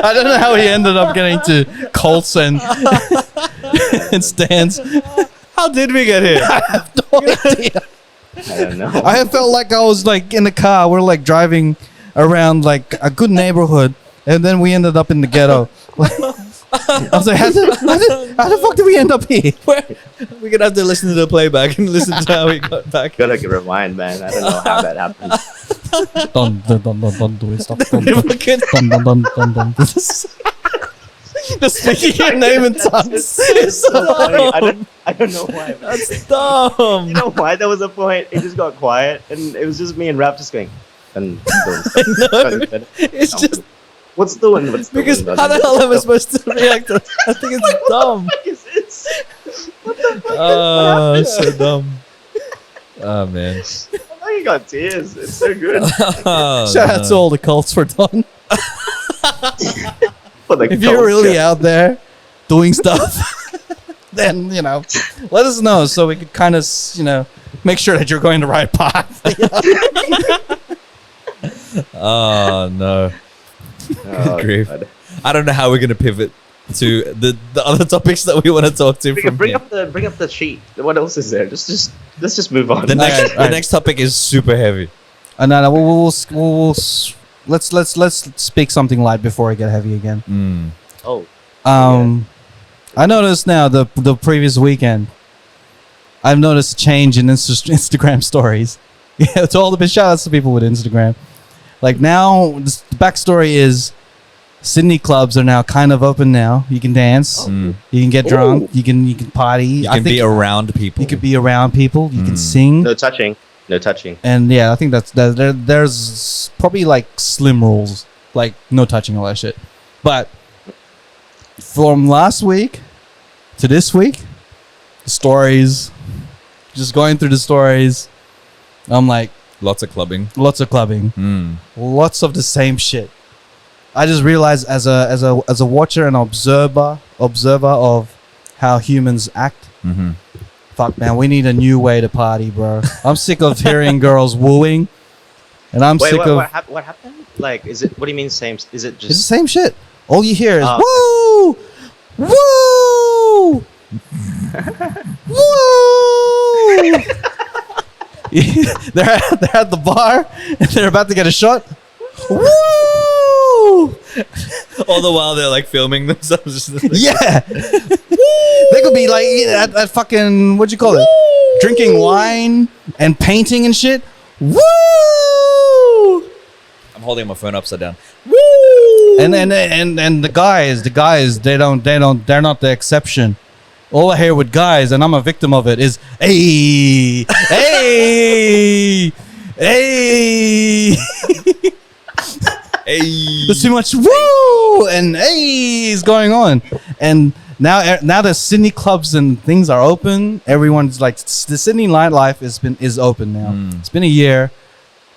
I don't know how he ended up getting to Colts and stands. how did we get here? I have no idea. I don't know. I have felt like I was like in the car. We're like driving around like a good neighborhood, and then we ended up in the ghetto. I was like, how the fuck did we end up here? We're gonna have to listen to the playback and listen to how we got back. Gotta rewind, man. I don't know how that happened. Don't do it. Stop. Don't. Fucking- Just speaking your name in tongues. It's so funny. I don't know why. Man. That's dumb. You know why? There was a point. It just got quiet, and it was just me and Rap just going. It's just What's doing? What's doing? because how the hell am I supposed to react to? I think it's dumb. What is this? What the fuck? Oh, so dumb. Oh man. Oh, you got tears. It's so good. Oh, Shout out to all the cults for done. For the If you're really culture. out there doing stuff, then let us know so we could kind of make sure that you're going the right path. Oh no. Oh, grief. God. I don't know how we're gonna pivot to the other topics that we want to talk to from Bring here. up the sheet. What else is there? Let's just move on. The next Alright. the next topic is super heavy. And then let's speak something light before I get heavy again. Oh, I noticed now the previous weekend, I've noticed a change in Instagram stories. Yeah, to all the big shout outs to people with Instagram. Like now, the backstory is Sydney clubs are now kind of open now. You can dance, you can get drunk, you can party. You can be around people. You could be around people. You can sing. no touching. No touching. And yeah, I think there's probably like slim rules, like no touching, all that shit. But from last week to this week, the stories just going through the stories. I'm like, Lots of clubbing. lots of clubbing, lots of the same shit. I just realized as a watcher and observer of how humans act. Fuck, man, we need a new way to party, bro. I'm sick of hearing girls wooing, and I'm sick of. What happened? Like, is it? What do you mean same? Is it It's the just? same shit. All you hear is Oh, woo, woo, woo. they're at the bar and they're about to get a shot. Woo! All the while they're like filming themselves. Just like, Yeah. They could be like at fucking, what'd you call it? Drinking wine and painting and shit. Woo! I'm holding my phone upside down. And the guys, they're not the exception. All I hear with guys, and I'm a victim of it, is hey, hey, hey. Hey. There's too much woo and hey is going on, and now the Sydney clubs and things are open. Everyone's like, the Sydney nightlife is open now. It's been a year.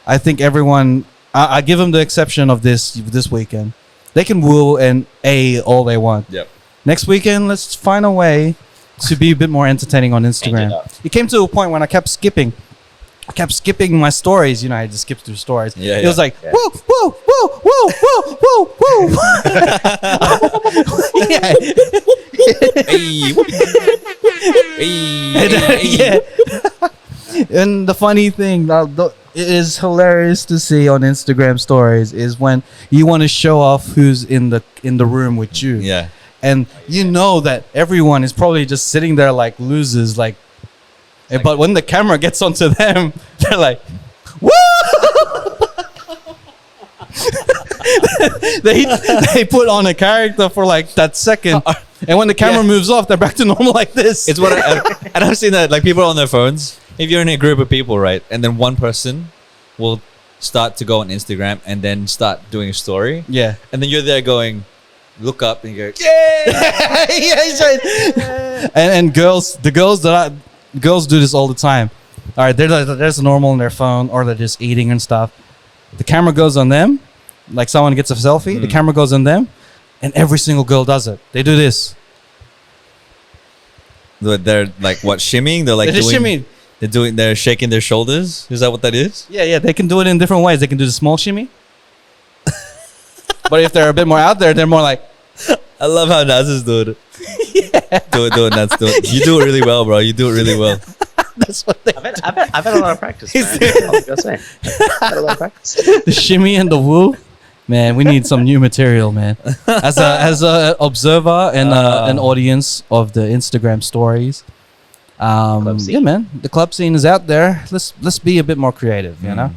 I think everyone. I give them the exception of this weekend. They can woo and a all they want. Yep. Next weekend, let's find a way to be a bit more entertaining on Instagram. It came to a point when I kept skipping my stories. You know, I just skipped through stories. Yeah, It was like, whoa, whoa, whoa, whoa, whoa, whoa, whoa. Yeah. Hey. Yeah. And the funny thing, it is hilarious to see on Instagram stories, is when you want to show off who's in the room with you. Yeah. And you know that everyone is probably just sitting there like losers, like, but when the camera gets onto them, they're like, woo! they put on a character for like that second, and when the camera moves off, they're back to normal like this. It's what and I've seen that, like, people are on their phones. If you're in a group of people, right, and then one person will start to go on Instagram and then start doing a story. Yeah. And then you're there going, look up and you go, Yeah, he's right. And girls do this all the time. All right, they're just normal on their phone, or they're just eating and stuff. The camera goes on them, like someone gets a selfie. The camera goes on them, and every single girl does it. They do this. they're like, what, shimmying? They're like They're just shimmying. They're shaking their shoulders. Is that what that is? Yeah, they can do it in different ways. They can do the small shimmy. But if they're a bit more out there, they're more like. I love how Naz is doing it. Yeah. Do it, Naz. Do it. You do it really well, bro. You do it really well. That's what they. I've had a lot of practice, man. I'll say. I've had a lot of practice. The shimmy and the woo. Man, we need some new material, man. As a observer and an audience of the Instagram stories. Yeah, man. The club scene is out there. Let's be a bit more creative, you know?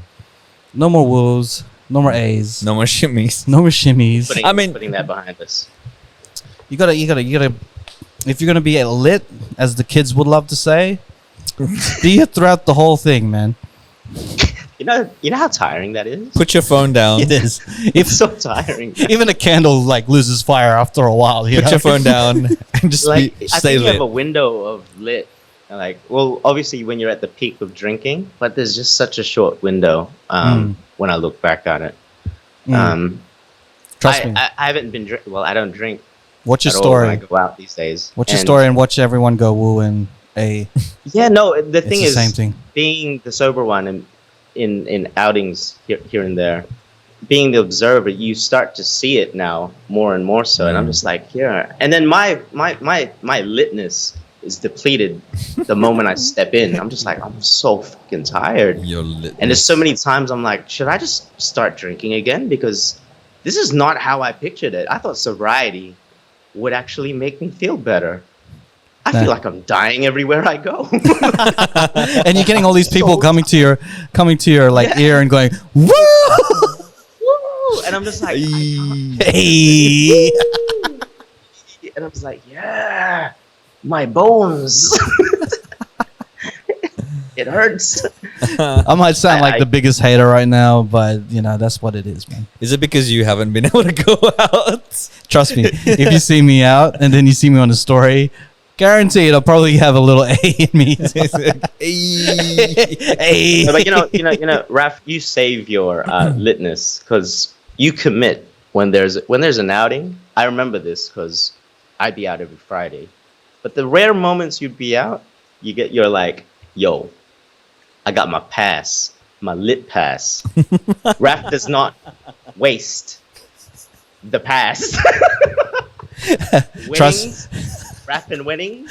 No more woos, no more A's, No more shimmies. no more shimmies. Putting that behind us. You gotta if you're gonna be lit, as the kids would love to say, be it throughout the whole thing, man. You know how tiring that is? Put your phone down. It is. It's so tiring. Even a candle like loses fire after a while. You Put know? your phone down and just Like, I stay think you lit. have a window of lit. Like, well, obviously when you're at the peak of drinking, but there's just such a short window when I look back on it. Trust me. I haven't been I don't drink. Watch your at all when I story. go out these days. Watch your story and watch everyone go woo and a. Yeah, no. The thing the is, same thing. Being the sober one in outings here and there, being the observer, you start to see it now more and more so, and I'm just like, yeah. And then my litness is depleted the moment I step in. I'm just like, I'm so fucking tired. You're lit. And there's so many times I'm like, should I just start drinking again? Because this is not how I pictured it. I thought sobriety would actually make me feel better. I feel like I'm dying everywhere I go. And you're getting all these people coming to your like ear and going, woo! Woo! And I'm just like, Hey. and I'm just like, yeah, my bones. It hurts. I might sound like the biggest hater right now, but you know, that's what it is, man. Is it because you haven't been able to go out? Trust me, if you see me out and then you see me on the story, Guaranteed, I'll probably have a little A in me. Hey. No, but Raf, you save your litness because you commit when there's an outing. I remember this because I'd be out every Friday, but the rare moments you'd be out, you're like, yo, I got my pass, my lit pass. Raf does not waste the pass. Trust. Raf and winning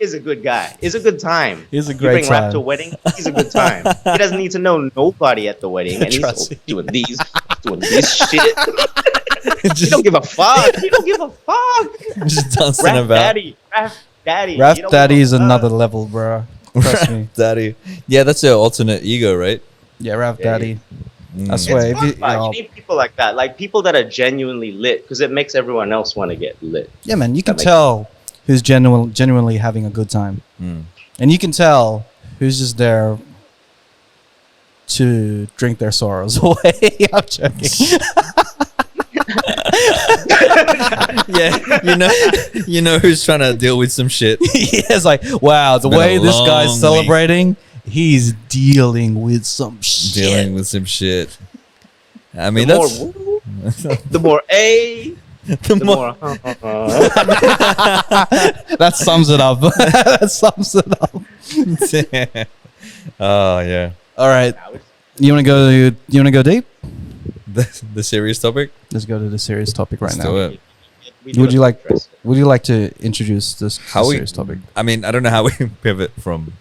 is a good guy. It's a good time. It's a You great bring Raf time. to a wedding, he's a good time. He doesn't need to know nobody at the wedding, and Trust he's me. doing this shit. He don't give a fuck. He don't give a fuck. Just dancing Raf about. daddy. Raf You don't Daddy give is a fuck. another level, bro. Trust me. Daddy. Yeah, that's your alternate ego, right? Yeah, Raf Yeah, Daddy. I It's swear, fun, man. You need people like that, like people that are genuinely lit, because it makes everyone else want to get lit. yeah, man, you can That makes tell who's genuinely having a good time, and you can tell who's just there to drink their sorrows away. I'm joking. Yeah, you know who's trying to deal with some shit. Yeah, it's like, wow, the been way a this long guy's week. celebrating, he's dealing with some shit. Dealing with some shit. I mean, The that's more woo, the more A, the more. That sums it up. That sums it up. Oh yeah, All right, you want to go deep? the serious topic. Let's go to the serious topic right Let's now. do it. Would you like to introduce this How we? serious topic? I mean, I don't know how we pivot from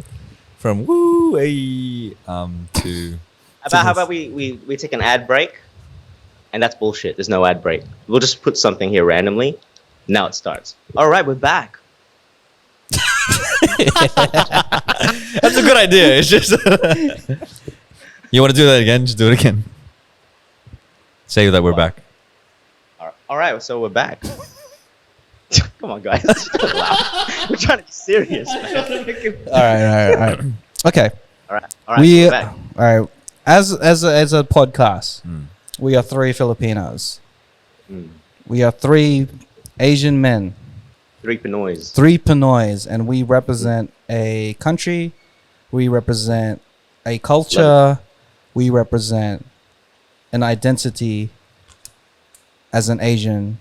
woo to. How about we take an ad break? And that's bullshit. There's no ad break. We'll just put something here randomly. Now it starts. All right, we're back. That's a good idea. It's just. You want to do that again? Just do it again. Say that we're back. All right, so we're back. Come on, guys. Don't laugh. We're trying to be serious, man. All right. Okay. All right, We we're back. all right. As a podcast, we are three Filipinos. We are three Asian men, 3 Pinoys. three Pinoys, and we represent a country. We represent a culture. We represent an identity as an Asian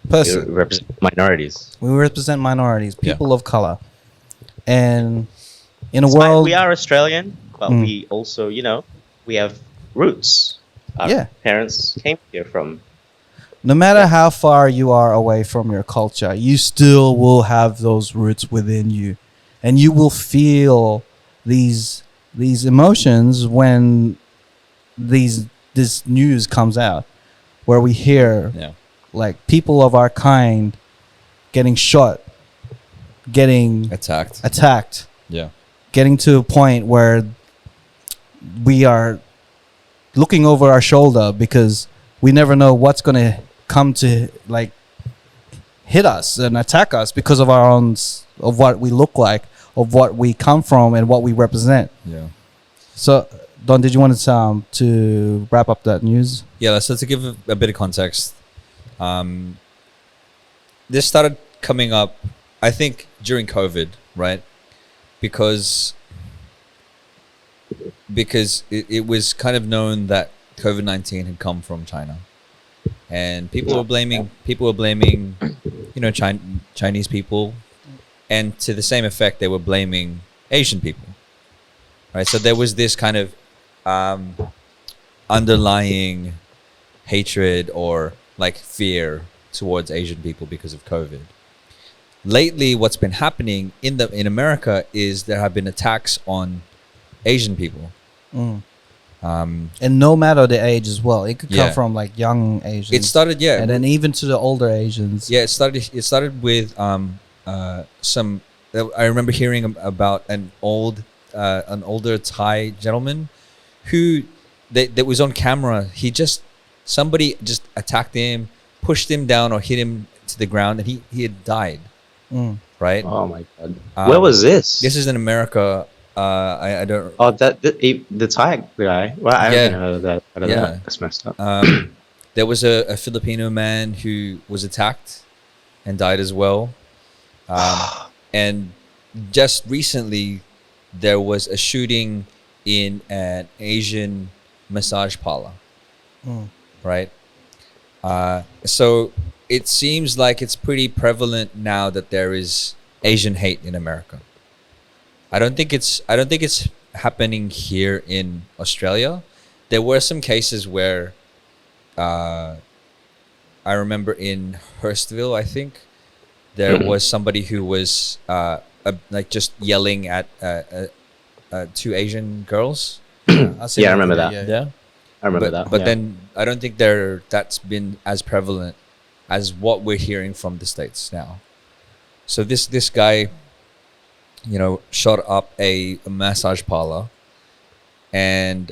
We person. represent minorities. We represent minorities, Yeah. people of color, and in a Despite world. we are Australian, but we also, we have roots. Our Yeah. parents came here from. No matter how far you are away from your culture, you still will have those roots within you, and you will feel these emotions when this news comes out, where we hear Yeah. like people of our kind getting shot, getting Attacked. attacked, Yeah. getting to a point where we are looking over our shoulder because we never know what's going to come to like hit us and attack us because of our own of what we look like, of what we come from, and what we represent. Yeah. So, Don, did you want to wrap up that news? Yeah, so to give a bit of context, this started coming up, I think, during COVID, right? Because it was kind of known that COVID-19 had come from China, and people were blaming Chinese people, and to the same effect, they were blaming Asian people, right? So there was this kind of underlying hatred or like fear towards Asian people because of COVID. Lately, what's been happening in America is there have been attacks on Asian people. And no matter the age as well, it could come Yeah. from like young Asians. It started, yeah, and then even to the older Asians. yeah. It started with some. I remember hearing about an older Thai gentleman who that was on camera. Somebody just attacked him, pushed him down, or hit him to the ground, and he had died. Right? Oh my god! Where was this? This is in America. I don't. Oh, the Thai guy. Well, I Yeah. haven't heard of that. Yeah. That's messed up. There was a Filipino man who was attacked and died as well. And just recently, there was a shooting in an Asian massage parlor, right? So it seems like it's pretty prevalent now that there is Asian hate in America. I don't think it's happening here in Australia. There were some cases where I remember in Hurstville, I think, there was somebody who was like just yelling at two Asian girls. Yeah, I remember that. Yeah. I remember that. But yeah. then I don't think that's been as prevalent as what we're hearing from the States now. So this guy, shot up a massage parlor, and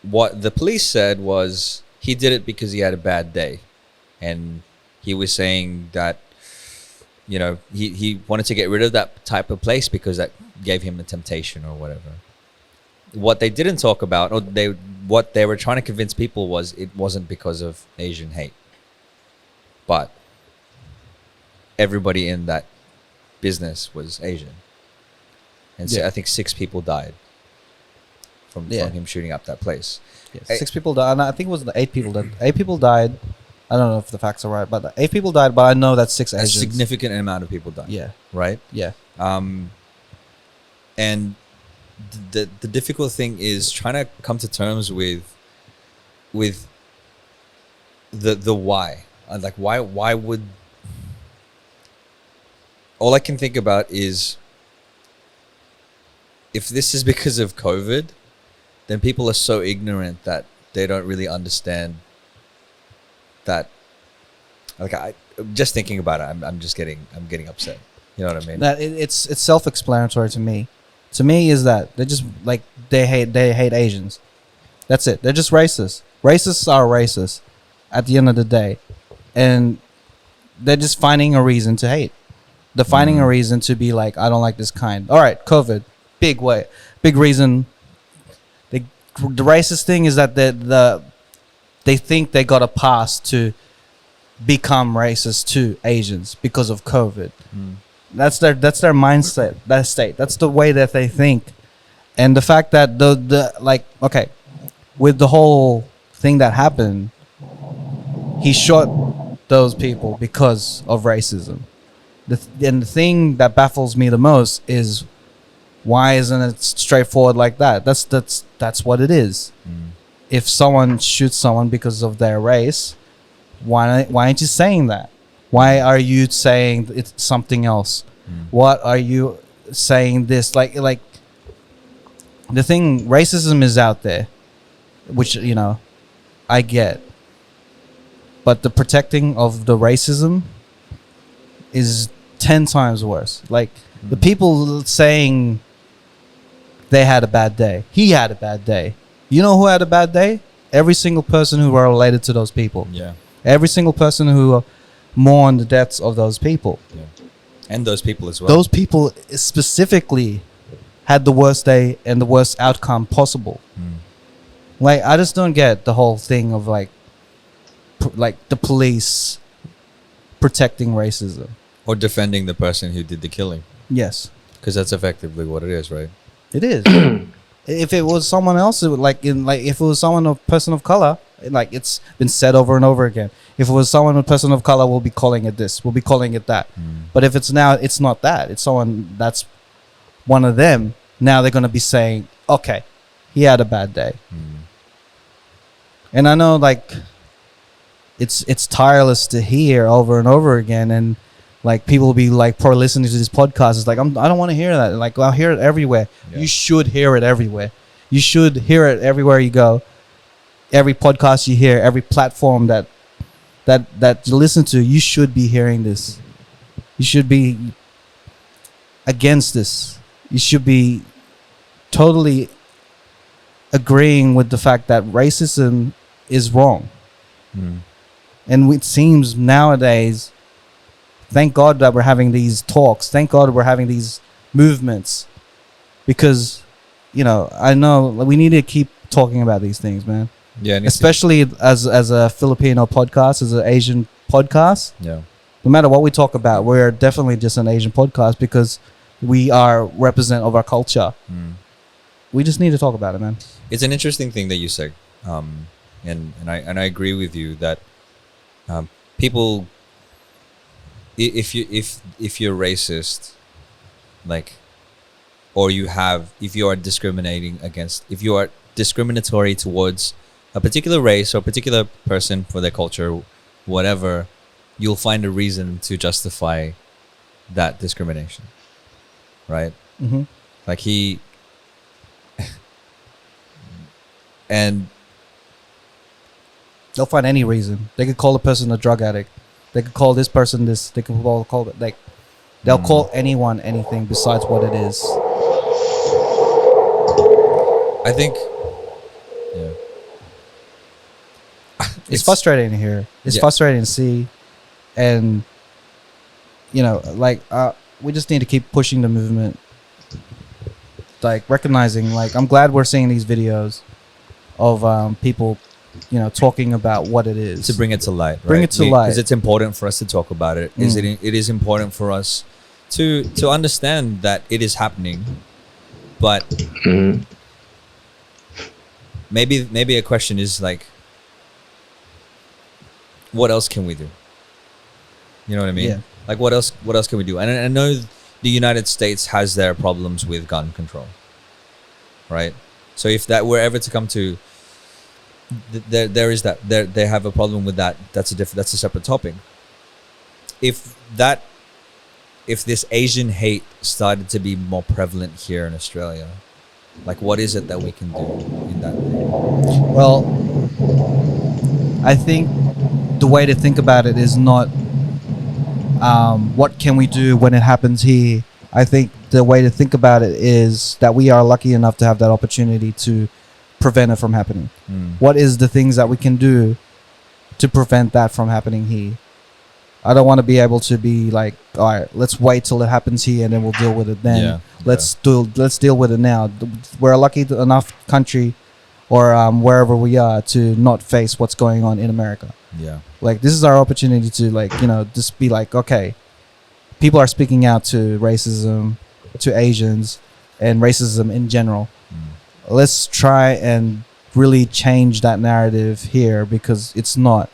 what the police said was he did it because he had a bad day, and he was saying that he wanted to get rid of that type of place because that gave him a temptation or whatever. What they didn't talk about, or what they were trying to convince people, was it wasn't because of Asian hate, but everybody in that business was Asian, and so I think 6 people died from him shooting up that place. Yeah, 6 people died. I think it was 8 people. 8 people died. I don't know if the facts are right, but 8 people died. But I know that 6 Asians. A significant amount of people died. Yeah. Right. Yeah. And the difficult thing is trying to come to terms with the why. Like why would, all I can think about is, if this is because of COVID, then people are so ignorant that they don't really understand that. Like, just thinking about it, I'm getting upset. You know what I mean? That it's self-explanatory to me. To me, is that they're just like they hate Asians. That's it. They're just racist. Racists are racist at the end of the day, and they're just finding a reason to hate. They're finding a reason to be like, I don't like this kind. All right, COVID, big reason. The racist thing is that they think they got a pass to become racist to Asians because of COVID. That's their mindset, that state. That's the way that they think. And the fact that okay, with the whole thing that happened, he shot those people because of racism. And the thing that baffles me the most is, why isn't it straightforward like that? That's what it is. If someone shoots someone because of their race, why aren't you saying that? Why are you saying it's something else? What are you saying this? Like the thing, racism is out there, which, I get. But the protecting of the racism is 10 times worse. Like, the people saying they had a bad day. He had a bad day. You know who had a bad day? Every single person who were related to those people. Yeah. Every single person who mourned the deaths of those people. Yeah. And those people as well. Those people specifically had the worst day and the worst outcome possible. Like, I just don't get the whole thing of like the police protecting racism. Or defending the person who did the killing. Yes. Because that's effectively what it is, right? It is. If it was someone else, it would if it was a person of color, it's been said over and over again. If it was a person of color, we'll be calling it this, we'll be calling it that. But if it's now, it's not that. It's someone that's one of them. Now they're gonna be saying, okay, he had a bad day. And I know, it's tireless to hear over and over again, and people will be probably listening to this podcast. It's I don't want to hear that. I'll hear it everywhere. Yeah. You should hear it everywhere. You should hear it everywhere you go. Every podcast you hear, every platform that you listen to, you should be hearing this. You should be against this. You should be totally agreeing with the fact that racism is wrong. And it seems nowadays, thank God that we're having these talks. Thank God we're having these movements, because, I know we need to keep talking about these things, man. Yeah, especially as a Filipino podcast, as an Asian podcast. Yeah, no matter what we talk about, we're definitely just an Asian podcast because we are represent of our culture. We just need to talk about it, man. It's an interesting thing that you said, and I agree with you that people, if you're racist, like, or if you are discriminatory towards a particular race or a particular person for their culture, whatever, you'll find a reason to justify that discrimination, right? Like and they'll find any reason. They could call a person a drug addict. They could call this person this. They could call it like they'll call anyone anything besides what it is. I think, yeah, it's frustrating to hear. It's frustrating to see, and like we just need to keep pushing the movement. Like recognizing, like I'm glad we're seeing these videos of people, talking about what it is to bring it to light. Right? Bring it to light because it's important for us to talk about it. It is important for us to understand that it is happening, but maybe a question is like, what else can we do? You know what I mean? Yeah. Like what else can we do? And I know the United States has their problems with gun control, right? So if that were ever to come to, there is that they have a problem with that. That's a separate topic. If this Asian hate started to be more prevalent here in Australia, like what is it that we can do in that thing? Well, I think the way to think about it is not what can we do when it happens here. I think the way to think about it is that we are lucky enough to have that opportunity to prevent it from happening. What is the things that we can do to prevent that from happening here? I don't want to be able to be like, all right, let's wait till it happens here and then we'll deal with it then. Yeah, let's deal with it now. We're a lucky enough country or wherever we are to not face what's going on in America. Yeah. Like this is our opportunity to just be like, okay, people are speaking out to racism, to Asians and racism in general. Let's try and really change that narrative here because it's not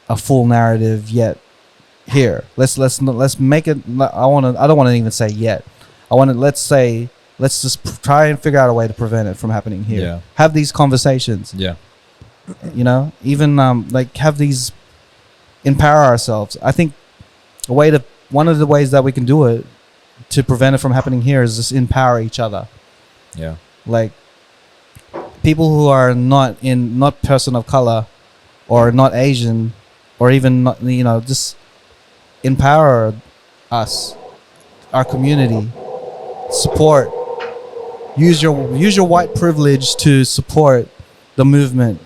a full narrative yet here. Let's make it. I don't want to even say yet. Let's just try and figure out a way to prevent it from happening here. Yeah. Have these conversations. Yeah. Even like have these, empower ourselves. I think one of the ways that we can do it to prevent it from happening here is just empower each other. Yeah. Like people who are not person of color or not Asian or even not, just empower us, our community, support, use your white privilege to support the movement.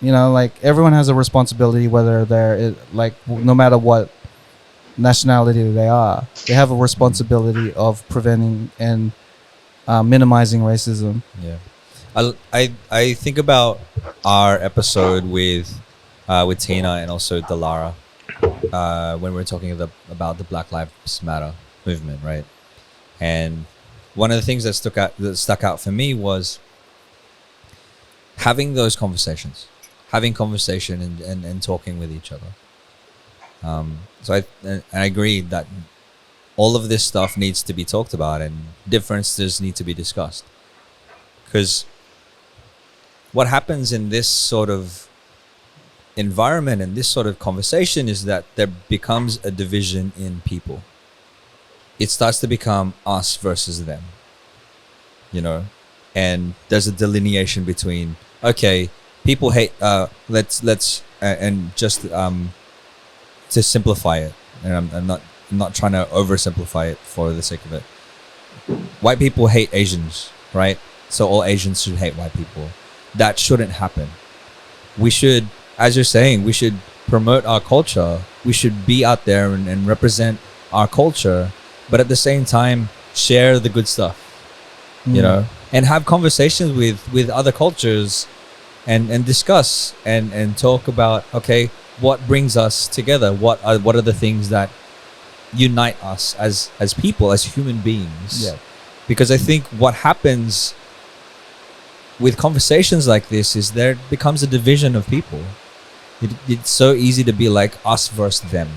Like everyone has a responsibility, whether they're no matter what nationality they are, they have a responsibility of preventing and minimizing racism. Yeah. I think about our episode with Tina and also Dalara when we were talking about the Black Lives Matter movement, right? And one of the things that stuck out for me was having those conversations, and talking with each other. So I agree that all of this stuff needs to be talked about and differences need to be discussed. Because what happens in this sort of environment and this sort of conversation is that there becomes a division in people. It starts to become us versus them, and there's a delineation between, okay, people hate, let's and just to simplify it, and I'm not trying to oversimplify it for the sake of it. White people hate Asians, right? So all Asians should hate white people. That shouldn't happen. We should, as you're saying, we should promote our culture. We should be out there and represent our culture, but at the same time, share the good stuff, and have conversations with other cultures and discuss and talk about, okay, what brings us together? What are the things that unite us as people, as human beings? Yeah. Because I think what happens with conversations like this is there becomes a division of people. It's so easy to be like us versus them,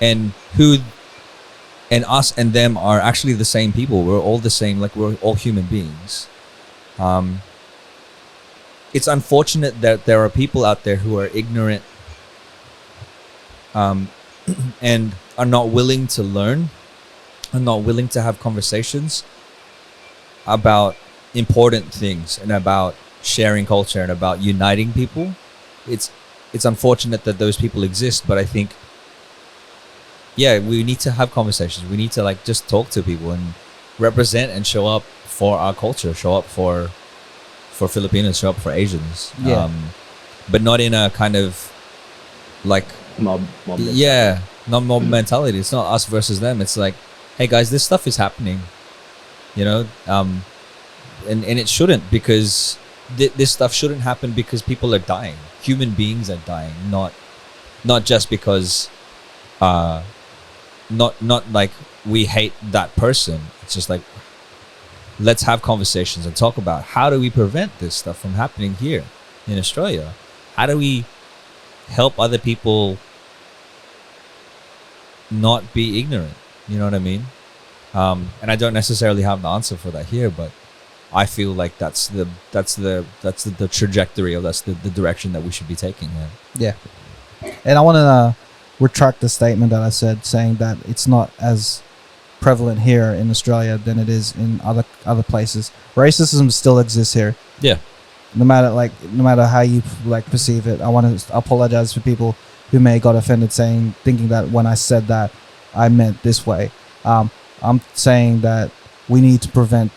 and us and them are actually the same people. We're all the same, like we're all human beings. It's unfortunate that there are people out there who are ignorant and are not willing to learn, are not willing to have conversations about important things and about sharing culture and about uniting people. It's unfortunate that those people exist, but I think, yeah, we need to have conversations. We need to like just talk to people and represent and show up for our culture, show up for Filipinos, show up for Asians. Yeah. But not in a kind of like Mob yeah, not mob mentality. It's not us versus them. It's like, hey guys, this stuff is happening, you know, and it shouldn't, because this stuff shouldn't happen because people are dying. Human beings are dying, not just because not like we hate that person. It's just like, let's have conversations and talk about how do we prevent this stuff from happening here in Australia? How do we help other people not be ignorant? You know what I mean? And I don't necessarily have the answer for that here, but I feel like that's the trajectory, or that's the direction that we should be taking here. Yeah. And I want to retract the statement that I said, saying that it's not as prevalent here in Australia than it is in other places. Racism still exists here. Yeah. No matter how you like perceive it. I want to apologize for people who may got offended thinking that when I said that I meant this way. I'm saying that we need to prevent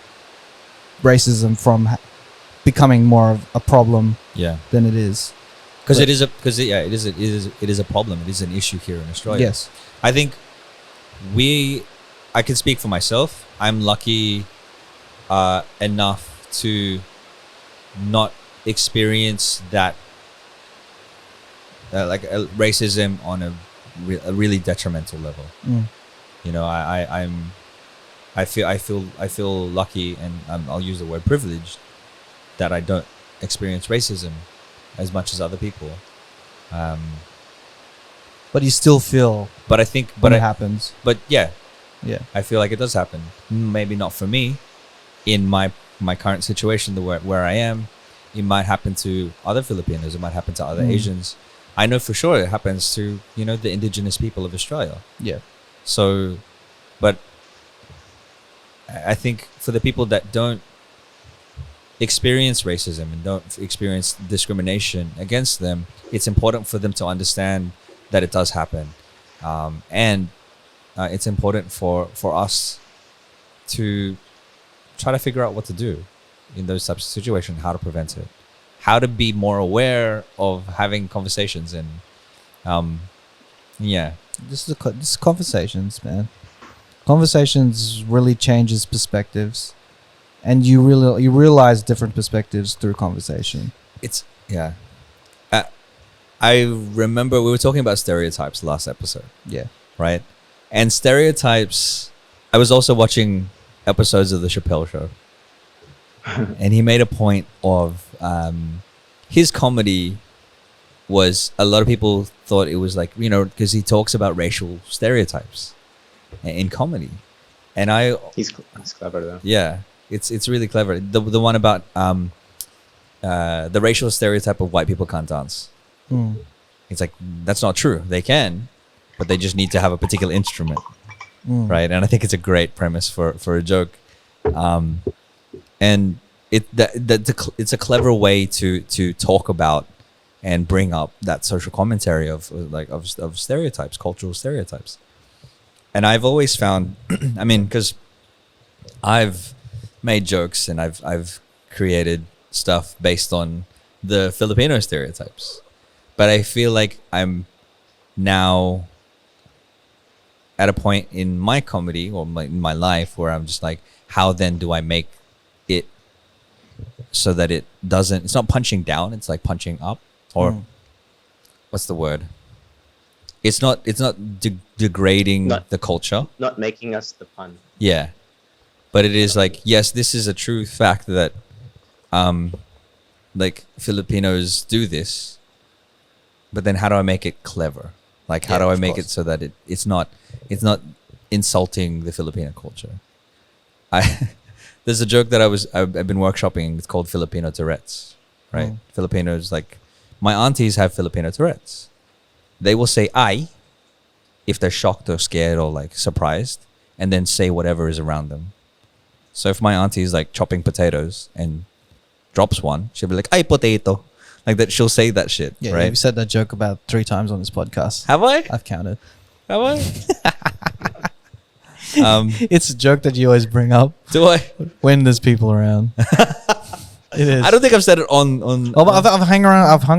racism from becoming more of a problem than it is. Because it is a problem. It is an issue here in Australia. Yes. I think I can speak for myself. I'm lucky enough to not experience that like racism on a really detrimental level. You know, I feel lucky, and I'll use the word privileged, that I don't experience racism as much as other people. But you still feel But I think when it happens. But yeah, Yeah. I feel like it does happen. Maybe not for me in my current situation, where I am. It might happen to other Filipinos. It might happen to other Asians. I know for sure it happens to, you know, the indigenous people of Australia. Yeah. So, but I think for the people that don't experience racism and don't experience discrimination against them, it's important for them to understand that it does happen. And it's important for us to try to figure out what to do in those types of situations, how to prevent it, how to be more aware of having conversations. And This is conversations, man. Conversations really changes perspectives, and you realize different perspectives through conversation. I remember we were talking about stereotypes last episode. Yeah. Right? And stereotypes, I was also watching episodes of the Chappelle Show. And he made a point of his comedy was, a lot of people thought it was like, you know, because he talks about racial stereotypes in comedy. And He's clever though. yeah, it's really clever. The one about the racial stereotype of white people can't dance. It's like, that's not true. They can, but they just need to have a particular instrument. Right? And I think it's a great premise for a joke. And it's a clever way to talk about and bring up that social commentary of stereotypes, cultural stereotypes. And I've always found, I mean, because I've made jokes and I've created stuff based on the Filipino stereotypes, but I feel like I'm now at a point in my comedy or in my life where I'm just like, how then do I make it so that it's not punching down, it's like punching up, or what's the word? It's not degrading Not- the culture. Not making us the fun. Yeah. But it is like, yes, this is a true fact that like Filipinos do this. But then how do I make it clever? Like how Yeah, do I of make course. it so that it's not insulting the Filipino culture? There's a joke that I've been workshopping. It's called Filipino Tourette's, right? Filipinos, like my aunties have Filipino Tourette's. They will say "I" if they're shocked or scared or like surprised, and then say whatever is around them. So if my auntie is like chopping potatoes and drops one, she'll be like "Ay, potato," like that. She'll say that shit, Yeah, right? you've said that joke about 3 times on this podcast. Have I? I've counted. Have I? It's a joke that you always bring up Do I? when there's people around. It is. I don't think I've said it on. Oh, but I've hung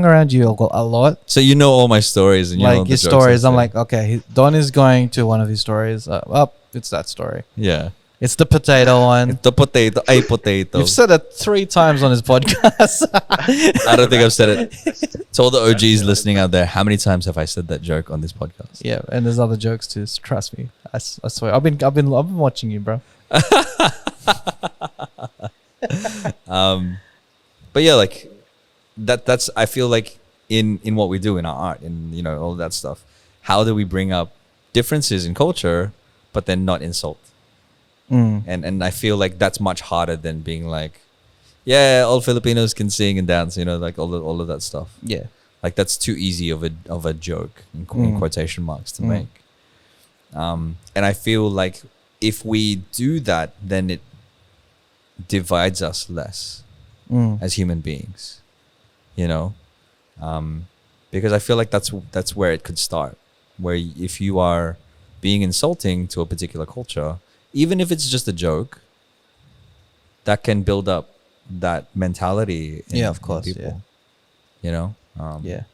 around you a lot. So you know all my stories and you know Like the his jokes I stories. I'm say. like, okay, Don is going to one of his stories. It's that story. Yeah. It's the potato one. The potato, ay potato. You've said it 3 times on his podcast. I don't think I've said it. To all the OGs listening out there, how many times have I said that joke on this podcast? Yeah, and there's other jokes too. So trust me. I swear. I've been watching you, bro. But yeah, like that's I feel like in what we do in our art and you know all that stuff. How do we bring up differences in culture, but then not insult? And I feel like that's much harder than being like, yeah, all Filipinos can sing and dance, you know, like all of that stuff. Yeah. Like that's too easy of a joke in quotation marks to make. And I feel like if we do that, then it divides us less as human beings, you know, because I feel like that's where it could start. Where if you are being insulting to a particular culture, even if it's just a joke, that can build up that mentality. Yeah, of course. Yeah. You know. Yeah.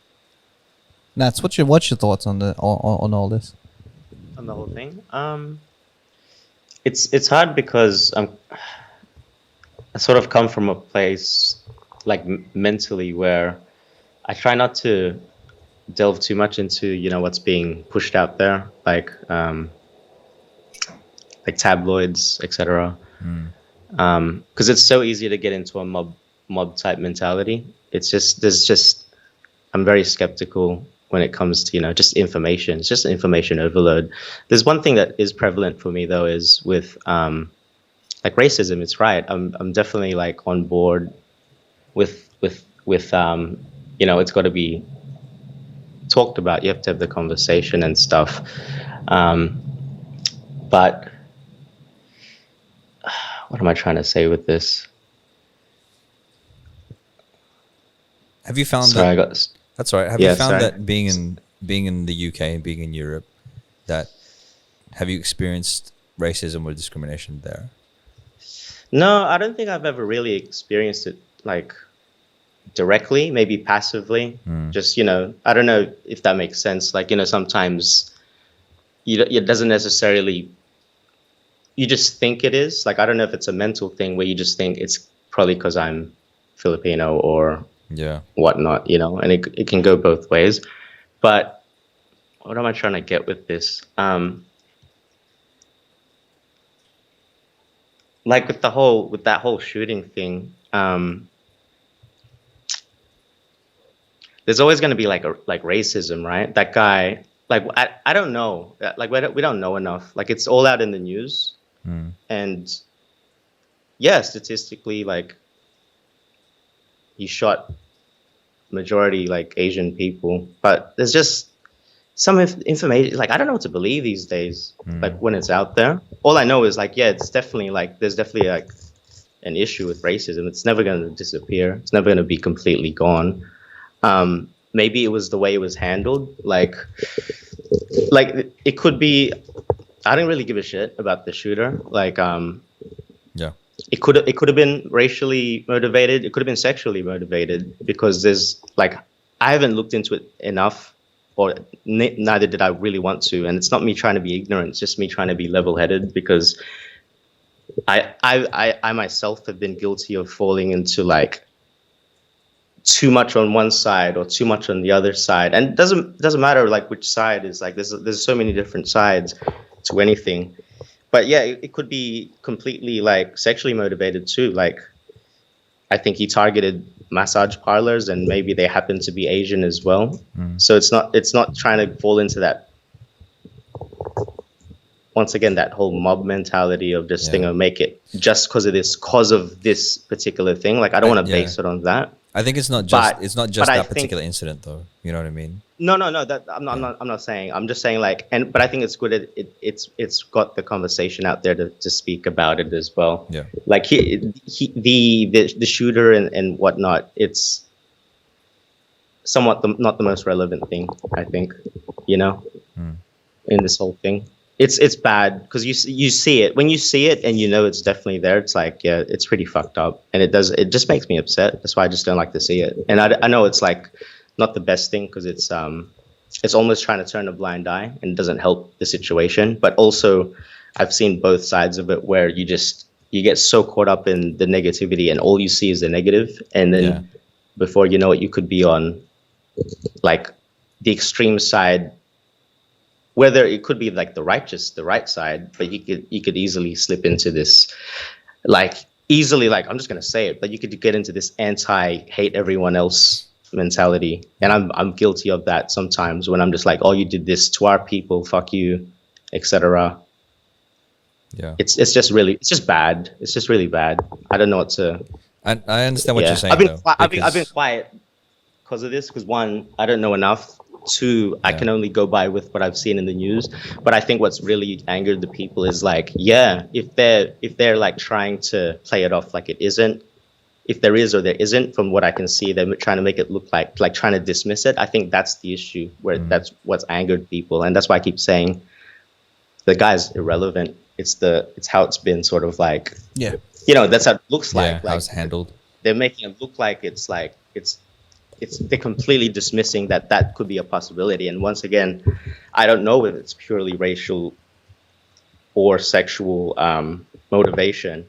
Nats, what's your thoughts on on all this? On the whole thing, it's hard because I sort of come from a place like mentally where I try not to delve too much into what's being pushed out there, like tabloids, etc. Because it's so easy to get into a mob type mentality. I'm very skeptical when it comes to just information. It's just information overload. There's one thing that is prevalent for me though is with like racism. It's right. I'm definitely like on board with it's got to be talked about. You have to have the conversation and stuff. But what am I trying to say with this? Have you found Sorry, that? That's all right. Have Yeah, you found sorry. that being in the UK and being in Europe, that have you experienced racism or discrimination there? No, I don't think I've ever really experienced it like directly, maybe passively. Just, I don't know if that makes sense. Like, sometimes it doesn't necessarily, you just think it is. Like, I don't know if it's a mental thing where you just think it's probably because I'm Filipino or Yeah. whatnot, and it can go both ways. But what am I trying to get with this? Like with that whole shooting thing, there's always going to be like racism, right? That guy, like I don't know, like we don't know enough. Like it's all out in the news, and yeah, statistically, like he shot majority like Asian people, but there's just some information, like I don't know what to believe these days, like when it's out there. All I know is like, yeah, it's definitely like there's definitely like an issue with racism. It's never going to disappear. It's never going to be completely gone. Maybe it was the way it was handled. Like it could be, I don't really give a shit about the shooter. Like, Yeah. it could have been racially motivated. It could have been sexually motivated, because there's like, I haven't looked into it enough, or neither did I really want to. And it's not me trying to be ignorant. It's just me trying to be level-headed, because I myself have been guilty of falling into like too much on one side or too much on the other side. And it doesn't matter like which side is like, there's so many different sides to anything. But yeah, it could be completely like sexually motivated too. Like, I think he targeted massage parlors, and maybe they happen to be Asian as well. So it's not trying to fall into that, once again, that whole mob mentality of just make it just because of this particular thing. Like, I don't want to base it on that. I think it's not just that particular incident, though. You know what I mean? No. That I'm not saying. I'm just saying like, but I think it's good. It's got the conversation out there to speak about it as well. Yeah. Like the shooter and whatnot. It's somewhat not the most relevant thing, I think. You know, in this whole thing. It's bad because you see it. When you see it and you know it's definitely there, it's like, yeah, it's pretty fucked up, and it just makes me upset. That's why I just don't like to see it. And I know it's like not the best thing because it's almost trying to turn a blind eye and doesn't help the situation. But also, I've seen both sides of it where you get so caught up in the negativity and all you see is the negative, and then before you know it, you could be on like the extreme side. Whether it could be like the right side, but you could easily slip into this, like I'm just gonna say it, but you could get into this anti-hate everyone else mentality, and I'm guilty of that sometimes when I'm just like, oh, you did this to our people, fuck you, etc. Yeah, it's just bad. It's just really bad. I don't know what to. I understand what you're saying. I've been quiet because of this. Because one, I don't know enough. Two, I can only go by with what I've seen in the news. But I think what's really angered the people is like, if they're like trying to play it off like it isn't, if there is or there isn't, from what I can see, they're trying to make it look like trying to dismiss it. I think that's the issue where that's what's angered people, and that's why I keep saying the guy's irrelevant. It's how it's been sort of like, that's how it looks like. How it's handled. They're making it look like they're completely dismissing that could be a possibility. And once again, I don't know if it's purely racial or sexual motivation,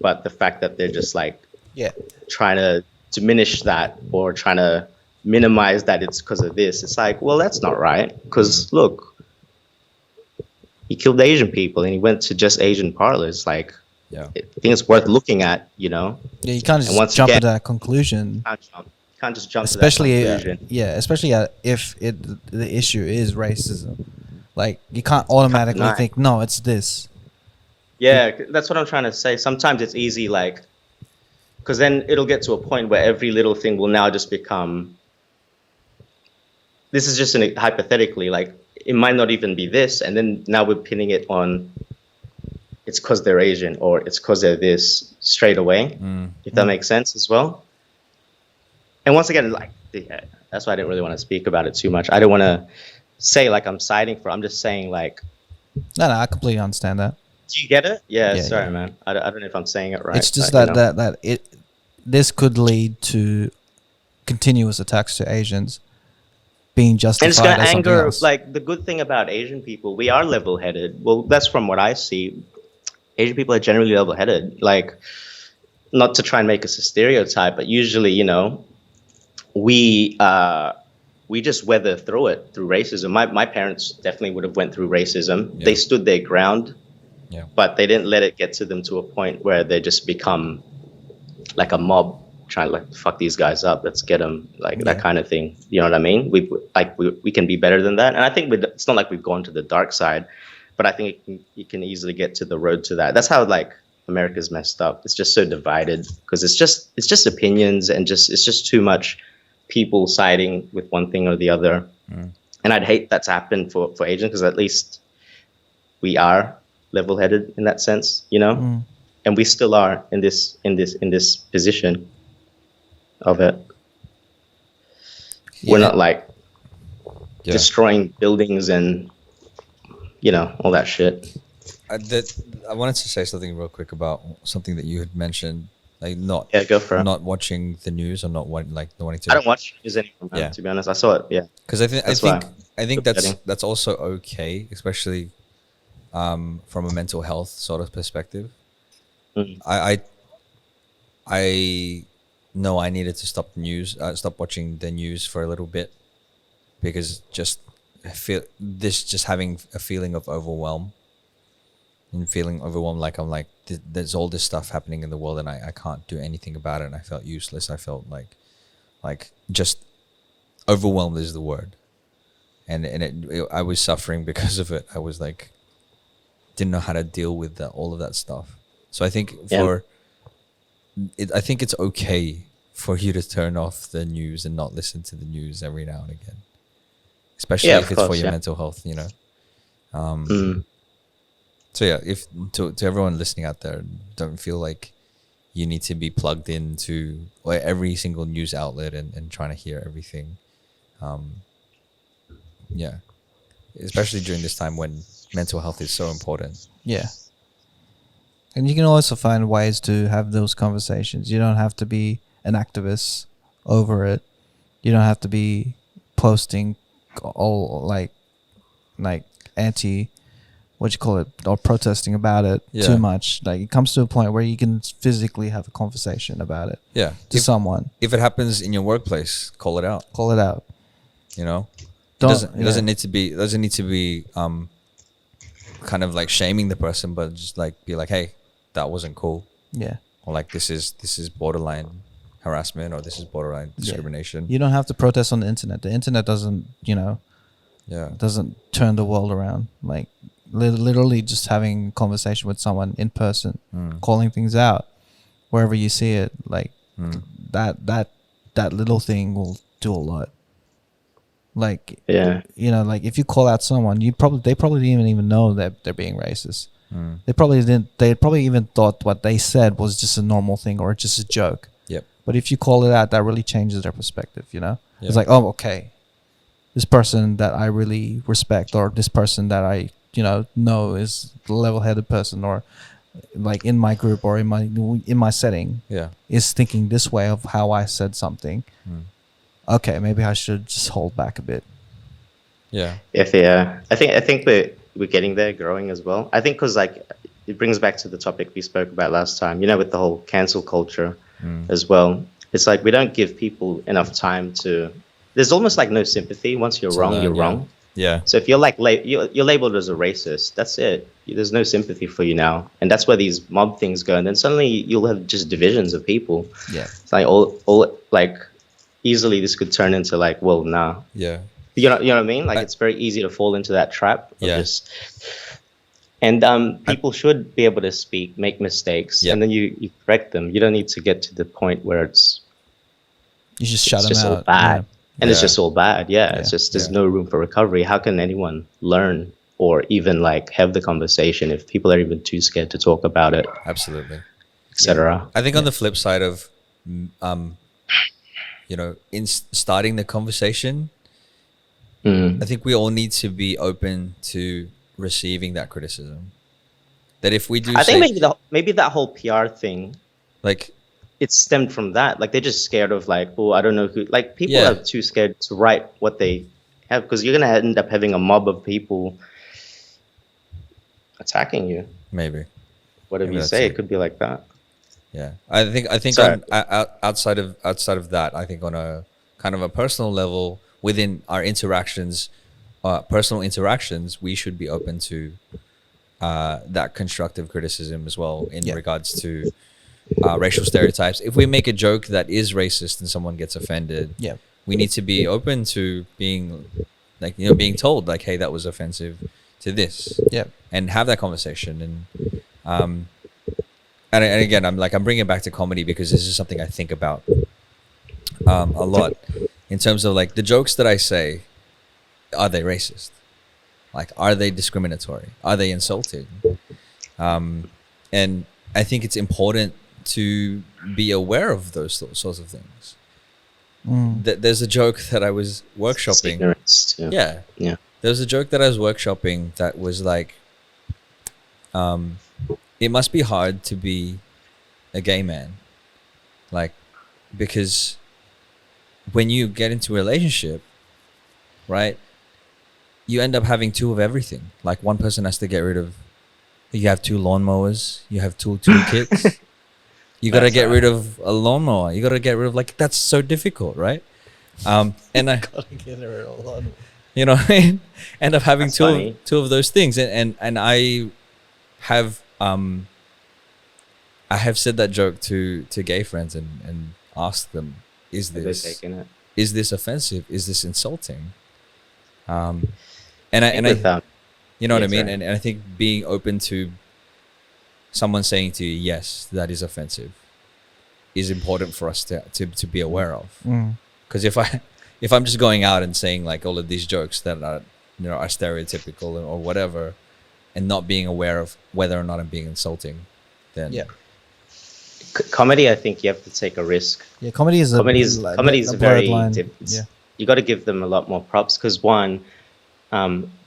but the fact that they're just like trying to diminish that or trying to minimize that it's because of this. It's like, well, that's not right. Because look, he killed Asian people and he went to just Asian parlors. Like, I think it's worth looking at, you know? Yeah, you can't just jump to that conclusion. Can't just jump especially to that conclusion. Especially if the issue is racism. Like, you can't automatically think, no, it's this. Yeah, that's what I'm trying to say. Sometimes it's easy, like, because then it'll get to a point where every little thing will now just become, this is just hypothetically, like, it might not even be this, and then now we're pinning it on, it's because they're Asian, or it's because they're this, straight away, if that makes sense as well. And once again, like, that's why I didn't really want to speak about it too much. I don't want to say like I'm siding for. I'm just saying like. No, I completely understand that. Do you get it? Yeah. Sorry, man. I don't know if I'm saying it right. It's just that this could lead to continuous attacks to Asians being justified. And it's going to anger. Else. Like, the good thing about Asian people, we are level-headed. Well, that's from what I see. Asian people are generally level-headed. Like, not to try and make us a stereotype, but usually, you know, we just weather through racism. My parents definitely would have went through racism. They stood their ground, but they didn't let it get to them to a point where they just become like a mob trying to like fuck these guys up. Let's get them, like that kind of thing. You know what I mean? We can be better than that. And I think it's not like we've gone to the dark side, but I think you can easily get to the road to that. That's how like America's messed up. It's just so divided because it's just opinions and it's just too much people siding with one thing or the other. And I'd hate that to happen for Asians, because at least we are level-headed in that sense, you know, and we still are in this position of it. We're not like destroying buildings and, you know, all that shit. I wanted to say something real quick about something that you had mentioned, like go for it. Not watching the news or not wanting to. I don't watch news anymore. To be honest, I saw it. Because I think that's also okay, especially from a mental health sort of perspective. I know I needed to stop watching the news for a little bit, because just having a feeling of overwhelm, and feeling overwhelmed, like I'm like, there's all this stuff happening in the world and I can't do anything about it, and I felt useless. I felt like just overwhelmed is the word, and I was suffering because of it. I was like, didn't know how to deal with all of that stuff. So I think I think it's okay for you to turn off the news and not listen to the news every now and again, especially if it's for your mental health, you know. So yeah, if to everyone listening out there, don't feel like you need to be plugged into every single news outlet and trying to hear everything. Yeah, especially during this time when mental health is so important. Yeah. And you can also find ways to have those conversations. You don't have to be an activist over it. You don't have to be posting all like anti, what you call it, or protesting about it too much. Like, it comes to a point where you can physically have a conversation about it. Yeah. To someone. If it happens in your workplace, call it out. Call it out. You know? It doesn't need to be kind of like shaming the person, but just like be like, hey, that wasn't cool. Yeah. Or like, this is borderline harassment, or this is borderline discrimination. You don't have to protest on the internet. The internet doesn't, doesn't turn the world around. Like, literally just having a conversation with someone in person, calling things out wherever you see it, like that little thing will do a lot. Like, like if you call out someone, they probably didn't even know that they're being racist. They probably even thought what they said was just a normal thing or just a joke. Yep. But if you call it out, that really changes their perspective, you know? Yep. It's like, oh, okay, this person that I really respect, or this person that I, know is a level-headed person, or like in my group or in my setting, is thinking this way of how I said something. Okay, maybe I should just hold back a bit. Yeah. I think we're getting there, growing as well. I think because like it brings back to the topic we spoke about last time, with the whole cancel culture as well. It's like we don't give people enough time to. There's almost like no sympathy. Once you're wrong, you're wrong. Yeah. So if you're like you're labeled as a racist, that's it. There's no sympathy for you now, and that's where these mob things go. And then suddenly you'll have just divisions of people. Yeah. It's like all like easily this could turn into like, well, nah. Yeah. You know what I mean? Like, it's very easy to fall into that trap. People should be able to speak, make mistakes, and then you correct them. You don't need to get to the point where you just shut them out. All bad. And it's just all bad. It's just there's no room for recovery. How can anyone learn or even like have the conversation if people are even too scared to talk about it? Absolutely. Etc. I think on the flip side of in starting the conversation, I think we all need to be open to receiving that criticism. That if we do, I think maybe that whole PR thing, like, it stemmed from that. Like, they're just scared of like, oh, I don't know who. Like, people are too scared to write what they have, because you're gonna end up having a mob of people attacking you. Maybe whatever you say, it could be like that. Yeah, I think outside of that, I think on a kind of a personal level, within our interactions, personal interactions, we should be open to that constructive criticism as well in regards to racial stereotypes. If we make a joke that is racist and someone gets offended, we need to be open to being being told like, hey, that was offensive to this, and have that conversation. And again, I'm bringing it back to comedy because this is something I think about a lot in terms of like the jokes that I say. Are they racist? Like, are they discriminatory? Are they insulting? And I think it's important to be aware of those sorts of things. There's a joke that I was workshopping. Yeah. There was a joke that I was workshopping that was like, it must be hard to be a gay man, like, because when you get into a relationship, right, you end up having two of everything. Like, one person has to get rid of, you have two lawnmowers, you have two toolkits, You got to That's get right. rid of a lawnmower. You got to get rid of like that's so difficult, right? And I, you know, end up having That's funny. two of those things, and have um I have said that joke to gay friends and asked them, is They're this taking it. is this offensive? Is this insulting? And I With, you know what I yes, mean? right. And I think being open to someone saying to you, yes, that is offensive, is important for us to be aware of. Because if I'm just going out and saying like all of these jokes that are, you know, are stereotypical or whatever, and not being aware of whether or not I'm being insulting, then Yeah. Comedy, I think you have to take a risk. Yeah, comedy is Comedy is a blurred very. line. It's- Yeah. You got to give them a lot more props because one,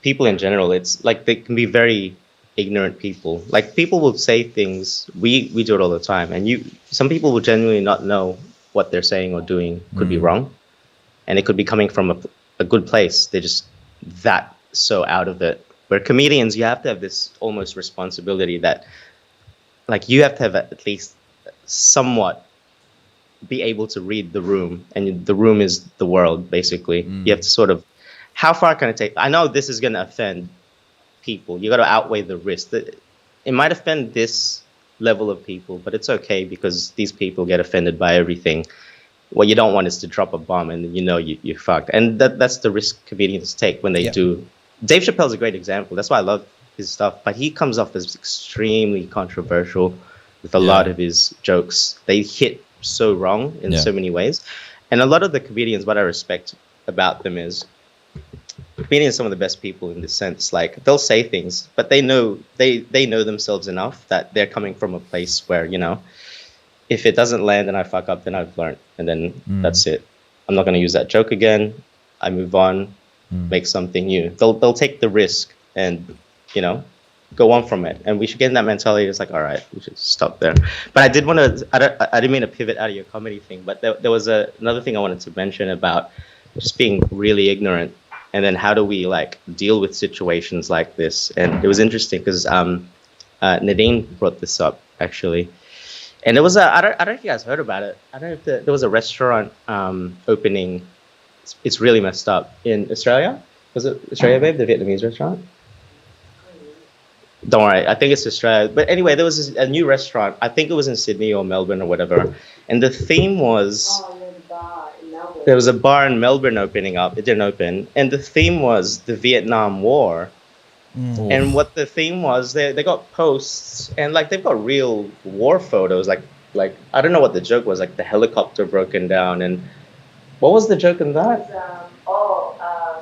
people in general, it's like they can be very ignorant people. Like people will say things. We do it all the time, and some people will genuinely not know what they're saying or doing could be wrong, and it could be coming from a good place. They're just that so out of it. Where comedians, you have to have this almost responsibility that, like, you have to have at least somewhat be able to read the room, and the room is the world basically. You have to sort of, how far can it take? I know this is going to offend people. You got to outweigh the risk. It might offend this level of people, but it's okay because these people get offended by everything. What you don't want is to drop a bomb and you know you're fucked. And that's the risk comedians take when they Yeah. do. Dave Chappelle's a great example. That's why I love his stuff. But he comes off as extremely controversial with a lot of his jokes. They hit so wrong in so many ways. And a lot of the comedians, what I respect about them is comedians are some of the best people in this sense. Like they'll say things, but they know themselves enough that they're coming from a place where, you know, if it doesn't land and I fuck up, then I've learned, and then that's it. I'm not going to use that joke again. I move on, make something new. They'll take the risk and, you know, go on from it. And we should get in that mentality. It's like, all right, we should stop there. But I did want to. I didn't mean to pivot out of your comedy thing, but there was another thing I wanted to mention about just being really ignorant, and then how do we like deal with situations like this? And it was interesting because Nadine brought this up actually. And it was I don't know if you guys heard about it. I don't know if there was a restaurant opening. It's really messed up in Australia. Was it Australia, babe? The Vietnamese restaurant? Don't worry, I think it's Australia. But anyway, there was a new restaurant. I think it was in Sydney or Melbourne or whatever. And the theme was there was a bar in Melbourne opening up. It didn't open. And the theme was the Vietnam War. And what the theme was, they got posts and like they've got real war photos. Like I don't know what the joke was. Like the helicopter broken down, and what was the joke in that?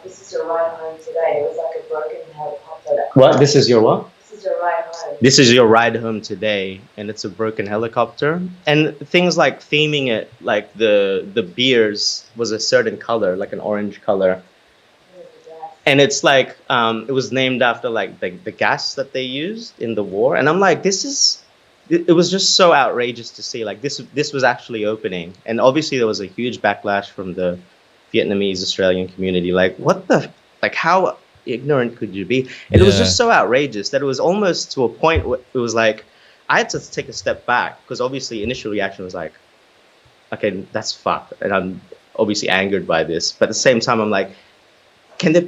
This is your ride home today. It was like a broken helicopter. What? This is your what? This is your ride home. This is your ride home today, and it's a broken helicopter. And things like theming it, like the beers was a certain color, like an orange color. And it's like, it was named after like the gas that they used in the war. And I'm like, it was just so outrageous to see like this was actually opening. And obviously there was a huge backlash from the Vietnamese Australian community. Like like how ignorant could you be? And it was just so outrageous that it was almost to a point where it was like, I had to take a step back because obviously initial reaction was like, okay, that's fucked. And I'm obviously angered by this. But at the same time, I'm like, can there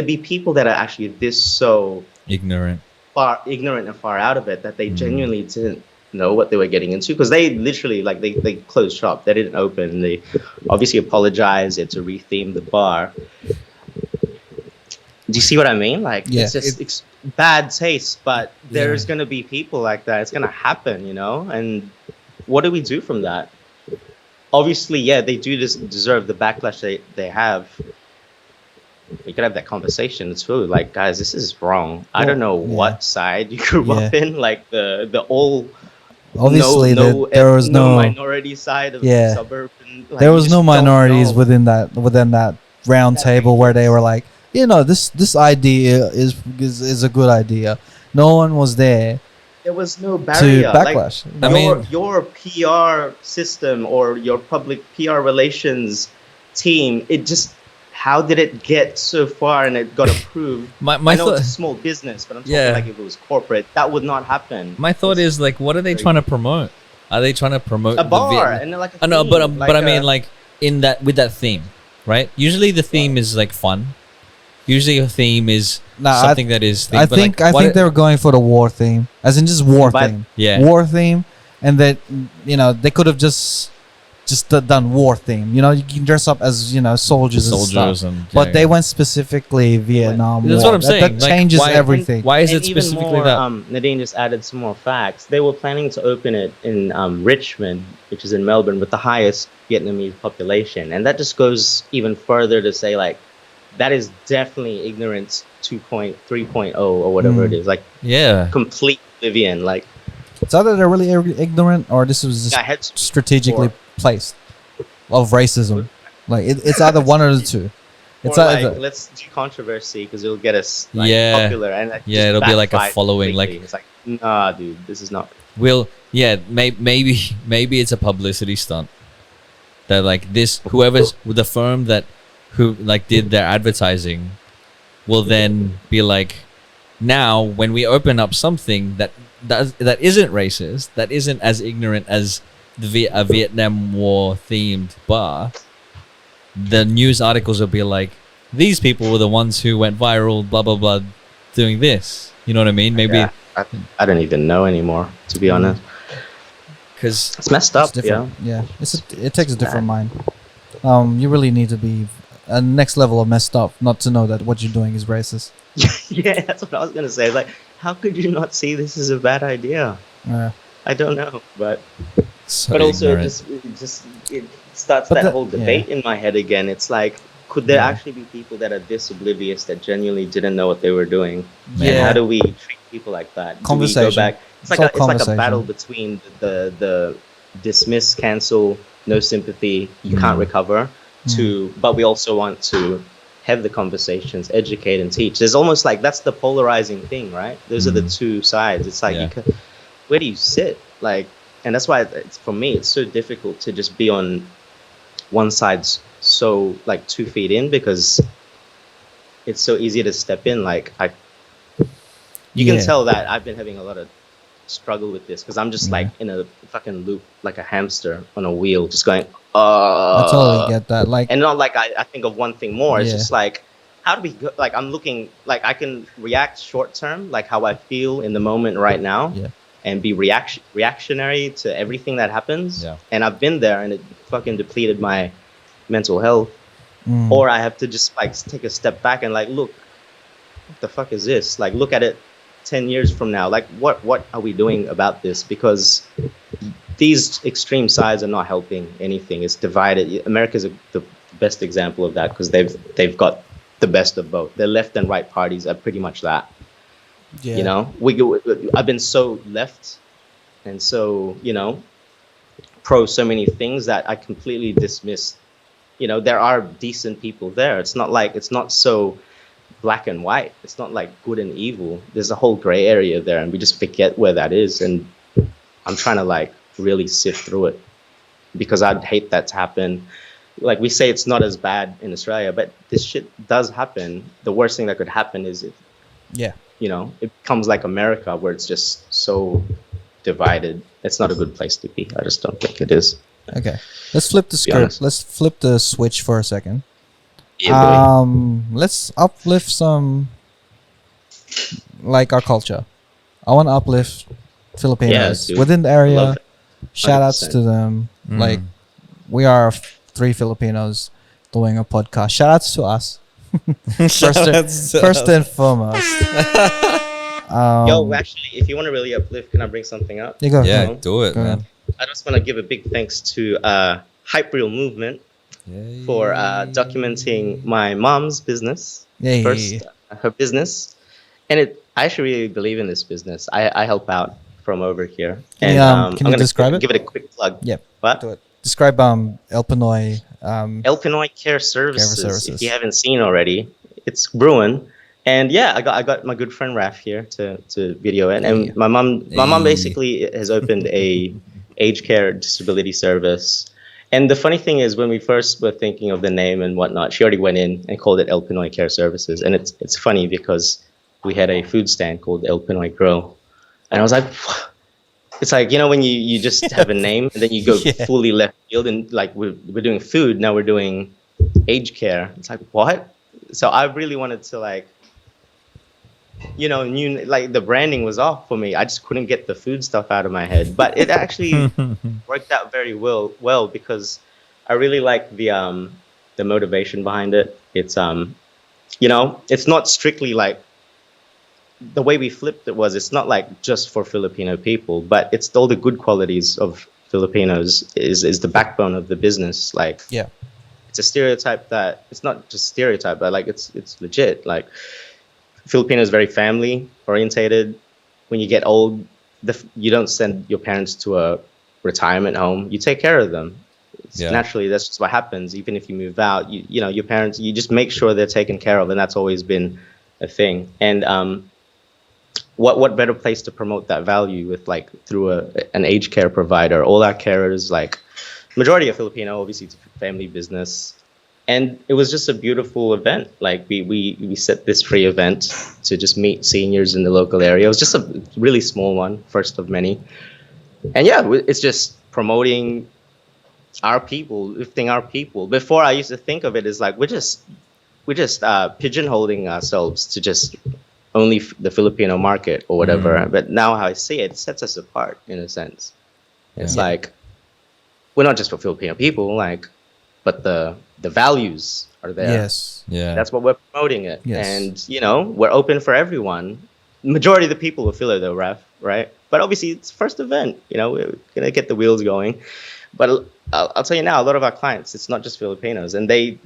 be people that are actually this so ignorant and far out of it that they genuinely didn't know what they were getting into? Because they literally like they closed shop, they didn't open, they obviously apologized, they had to retheme the bar. Do you see what I mean? Like it's just it's bad taste, but there's gonna be people like that. It's gonna happen, you know. And what do we do from that? Obviously, they do deserve the backlash they have. We could have that conversation too. Like, guys, this is wrong. I don't know what side you grew up in. Like the all obviously there was no minority side of the suburb. Like, there was no minorities within that round table where they were like, you know, this idea is a good idea. No one was there. There was no barrier. To backlash. Like, your PR system or your public PR relations team, it just. How did it get so far and it got approved? I know it's a small business, but I'm talking like if it was corporate, that would not happen. My thought is like, what are they trying to promote? Are they trying to promote A bar the Vietnam? and like a I know, theme, but I like mean, a- like in that with that theme, right? Usually the theme is like fun. Usually a theme is something that is. I think they were going for the war theme, as in just war But- theme. Yeah. War theme, and that they could have just done war theme. You can dress up as soldiers and stuff. But they went specifically Vietnam That's War. what I'm saying. That Like, changes why- everything. Why is and it even specifically more, that? Nadine just added some more facts. They were planning to open it in Richmond, which is in Melbourne, with the highest Vietnamese population, and that just goes even further to say like that is definitely ignorance 2.3.0 or whatever it is, like Yeah. complete oblivion. Like It's either they're really ignorant or this was just I had to strategically placed of racism. Like it's either one or the two. It's or either like, let's do controversy because it'll get us like, Yeah. popular and like, Yeah, just it'll be like a backfire following, like- completely. It's like nah, dude, this is not. Maybe it's a publicity stunt. That like this whoever's with the firm who like did their advertising will then be like, now when we open up something that isn't racist, that isn't as ignorant as a Vietnam War themed bar, the news articles will be like, these people were the ones who went viral, blah blah blah, doing this. You know what I mean? Maybe Yeah, I don't even know anymore, to be honest. because It's messed up. it's different. Yeah, it takes a different mind. You really need to be a next level of messed up not to know that what you're doing is racist. Yeah, that's what I was gonna say. Like, how could you not see this is a bad idea? I don't know, but so but also ignorant. it starts But that the- whole debate in my head again. It's like, could there actually be people that are this oblivious that genuinely didn't know what they were doing? And Yeah. how do we treat people like that? Do we Conversation. go back? It's like all it's like a conversation. battle between the dismiss, cancel, no sympathy, you can't recover, but we also want to have the conversations, educate and teach. There's almost like that's the polarizing thing, right? Those are the two sides. It's like, Yeah. where do you sit? Like, and that's why for me, it's so difficult to just be on one side's so like 2 feet in because it's so easy to step in. Like you Yeah. can tell that I've been having a lot of struggle with this because I'm just like in a fucking loop, like a hamster on a wheel, just going, I totally get that. Like, and not like I think of one thing more. It's Yeah. just like, how do we go? Like I'm looking, like I can react short term, like how I feel in the moment right now, Yeah. and be reactionary to everything that happens. Yeah. And I've been there, and it fucking depleted my mental health. Or I have to just like take a step back and like, look, what the fuck is this? Like, look at it 10 years from now. Like, what are we doing about this? Because these extreme sides are not helping anything. It's divided. America's the best example of that because they've got the best of both. The left and right parties are pretty much that. yeah. You know, I've been so left and so, pro so many things that I completely dismiss. There are decent people there. It's not so black and white. It's not like good and evil. There's a whole gray area there, and we just forget where that is. And I'm trying to like really sift through it because I'd hate that to happen. Like we say, it's not as bad in Australia, but this shit does happen. The worst thing that could happen is if Yeah. it becomes like America where it's just so divided. It's not a good place to be. I just don't think it is. Okay. Let's flip the script. honest. Let's flip the switch for a second. Yeah, Let's uplift some, like our culture. I want to uplift Filipinos dude. within the Love area. it. Shout outs 100%. to them. Like, we are 3 Filipinos doing a podcast. Shout outs to us. First and foremost. Yo, actually, if you want to really uplift, can I bring something up? You go. Yeah, Go. do it, Go man. I just want to give a big thanks to Hype Reel Movement for documenting my mom's business. Yay. First, her business. And I actually really believe in this business. I help out from over here. Can And you, I'm can you gonna describe it? give it a quick plug. Yep. What? Do it. Describe El Pinoy. El Pinoy Care Services. Services. If you haven't seen already, it's brewing. And yeah, I got my good friend Raf here to video it. And Hey. my mom Hey. basically has opened a aged care disability service. And the funny thing is, when we first were thinking of the name and whatnot, she already went in and called it El Pinoy Care Services. And it's funny because we had a food stand called El Pinoy Grill. And I was like, it's like, when you just have a name and then you go fully left field, and like we're doing food, now we're doing aged care. It's like, what? So I really wanted to like, knew like the branding was off for me. I just couldn't get the food stuff out of my head, but it actually worked out very well because I really like the motivation behind it. It's it's not strictly like the way we flipped it was, it's not like just for Filipino people, but it's all the good qualities of Filipinos is the backbone of the business. Like, it's a stereotype that it's not just stereotype, but like it's legit. Like, Filipino is very family orientated. When you get old, you don't send your parents to a retirement home. You take care of them. Naturally, that's just what happens. Even if you move out, your parents, you just make sure they're taken care of, and that's always been a thing. And what better place to promote that value with like through an aged care provider? All our carers, like majority of Filipino, obviously it's a family business, and it was just a beautiful event. Like we set this free event to just meet seniors in the local area. It was just a really small one, first of many, and it's just promoting our people, lifting our people. Before I used to think of it as like we're just pigeonholing ourselves to just only the Filipino market or whatever. But now how I see it, it sets us apart in a sense. It's like we're not just for Filipino people, like, but the values are there. Yes. Yeah. That's what we're promoting it. Yes. And we're open for everyone. Majority of the people will feel it though, Raf, right? But obviously it's first event, we're gonna get the wheels going. But I'll tell you now, a lot of our clients, it's not just Filipinos. And the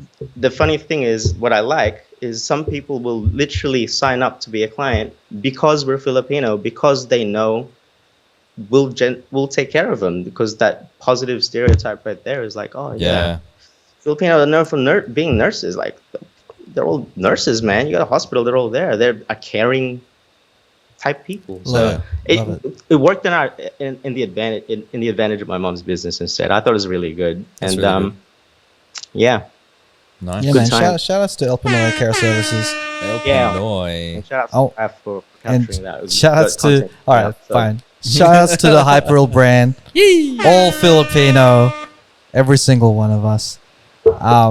funny thing is, what I like is some people will literally sign up to be a client because we're Filipino, because they know we'll take care of them, because that positive stereotype right there is like, oh yeah. Filipinos are known for being nurses. Like, they're all nurses, man. You got a hospital, they're all there. They're a caring type people. So it worked in the advantage of my mom's business instead. I thought it was really good. That's and really good. Yeah. Nice. Yeah, Good man. time. Shout outs to El Pinoy Care Services. Illinois. And shout out to Raf for capturing that. It was Shout outs good to content. all right, Yeah, so- fine. Shout outs to the Hyperreal brand. All Filipino, every single one of us.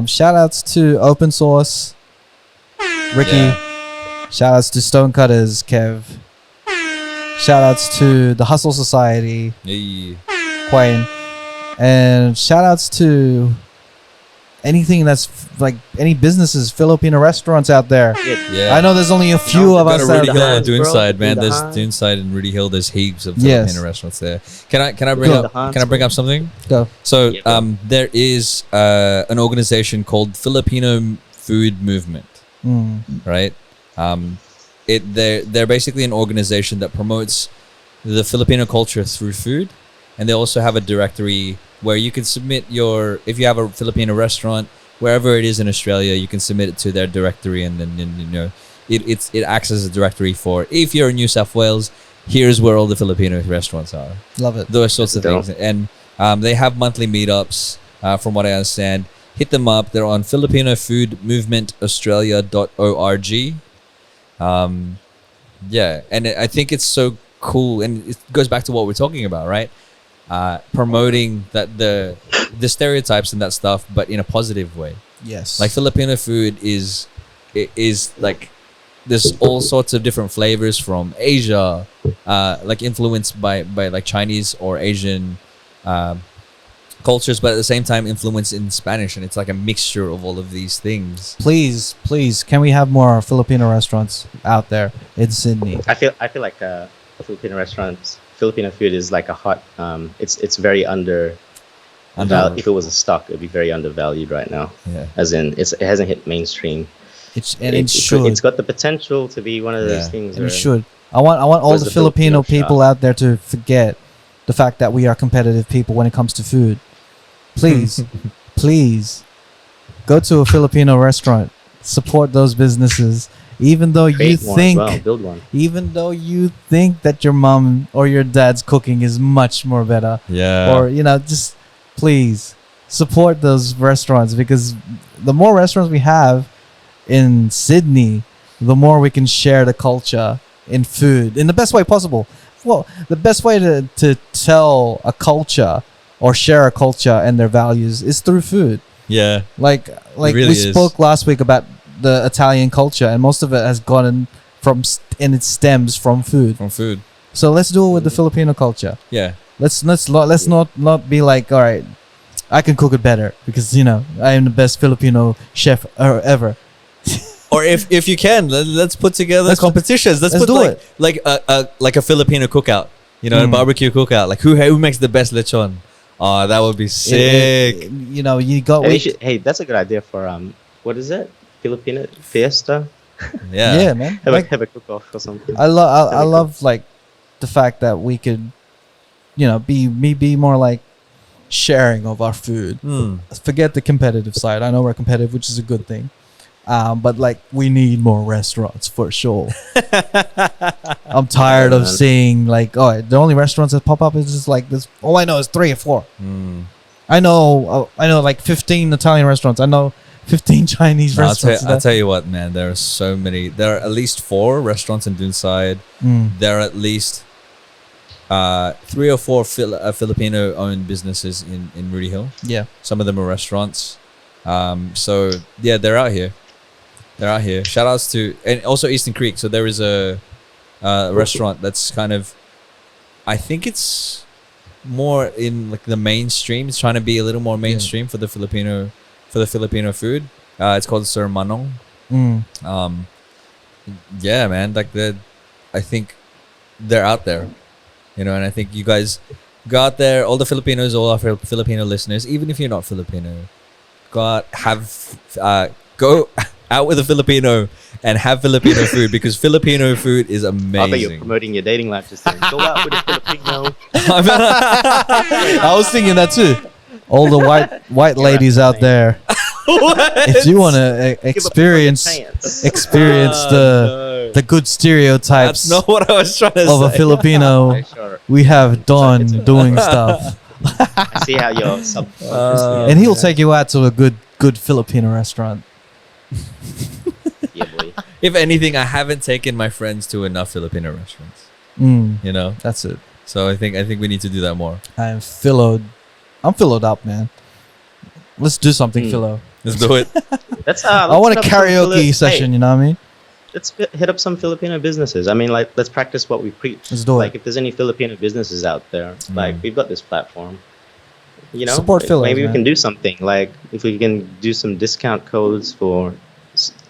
Shout outs to Open Source, Ricky. Yeah. Shout outs to Stonecutters, Kev. Shout outs to the Hustle Society, Hey. Quayne. And shout outs to anything that's like any businesses, Filipino restaurants out there. Yeah. I know there's only a few of Got us a out Rudy Hill there. on Doonside, man. The There's Hans. Doonside and Rudy Hill. There's heaps of Yes. Filipino restaurants there. Can I bring Go. up something? Go. So Yeah, go. there is an organization called Filipino Food Movement, right? They're basically an organization that promotes the Filipino culture through food, and they also have a directory where you can submit if you have a Filipino restaurant wherever it is in Australia, you can submit it to their directory, and then it acts as a directory for, if you're in New South Wales, here's where all the Filipino restaurants are. Love it. Those sorts of Dope. things. And they have monthly meetups, from what I understand. Hit them up. They're on filipinofoodmovementaustralia.org. And I think it's so cool, and it goes back to what we're talking about, right? Promoting that the stereotypes and that stuff, but in a positive way. Yes. Like, Filipino food is like, there's all sorts of different flavors from Asia, like influenced by like Chinese or Asian cultures, but at the same time influenced in Spanish, and it's like a mixture of all of these things. Please, can we have more Filipino restaurants out there in Sydney? I feel like Filipino restaurants, Filipino food is like a hot. It's very if it was a stock, it'd be very undervalued right now. Yeah. As in, it hasn't hit mainstream. It It's got the potential to be one of those Yeah. things. And where it should. I want all Where's the the Filipino Filipino people shop? out there to forget the fact that we are competitive people when it comes to food. Please, please go to a Filipino restaurant. Support those businesses. Even though you create one as think, well, build one. even though you think that your mom or your dad's cooking is much more better, Yeah. or just please support those restaurants, because the more restaurants we have in Sydney, the more we can share the culture in food in the best way possible. the best way to tell a culture or share a culture and their values is through food. Yeah. Like really we is. spoke last week about the Italian culture, and most of it has gotten from and it stems from food. From food. So let's do it with the Filipino culture. Yeah. Let's not be like, all right, I can cook it better because I am the best Filipino chef ever. Or if you can, let's put together Let's competitions. Let's let's put do like a Filipino cookout. A Mm. barbecue cookout. Like who makes the best lechon? Oh, that would be sick. You got Hey, that's a good idea for what is it? Filipino fiesta? yeah, man. Like, Have a cook-off or something. I love like the fact that we could, be more like sharing of our food. Forget the competitive side. I know we're competitive, which is a good thing. But like we need more restaurants for sure. I'm tired of seeing like, the only restaurants that pop up is just like this. All I know is 3 or 4. I know like 15 Italian restaurants. I know 15 Chinese restaurants. I'll tell you what, man. There are so many. There are at least 4 restaurants in Dunside. There are at least 3 or 4 Filipino-owned businesses in Rudy Hill. Yeah. Some of them are restaurants. So yeah, they're out here. Shout outs to, and also Eastern Creek. So there is a restaurant that's kind of, I think it's more in like the mainstream. It's trying to be a little more mainstream for the Filipino food. It's called Sir Manong. Yeah, man. Like I think they're out there, and I think you guys go out there. All the Filipinos, all our Filipino listeners, even if you're not Filipino, go out with a Filipino and have Filipino food because Filipino food is amazing. I bet you're promoting your dating life just saying, go out with a Filipino. I was thinking that too. All the white ladies out there. If you want to experience the good stereotypes That's not what I was trying to of a say. Filipino, Okay, sure. we have Don doing stuff. I see how you're And he'll take you out to a good Filipino restaurant. yeah, boy. If anything, I haven't taken my friends to enough Filipino restaurants. That's it. So I think we need to do that more. I'm fillowed up, man. Let's do something, Philo. Let's do it. I want a karaoke session, you know what I mean? Let's hit up some Filipino businesses. I mean, like, let's practice what we preach. Let's do it. Like, if there's any Filipino businesses out there, like, we've got this platform. Support Philos, maybe man. we can do something. Like, if we can do some discount codes for,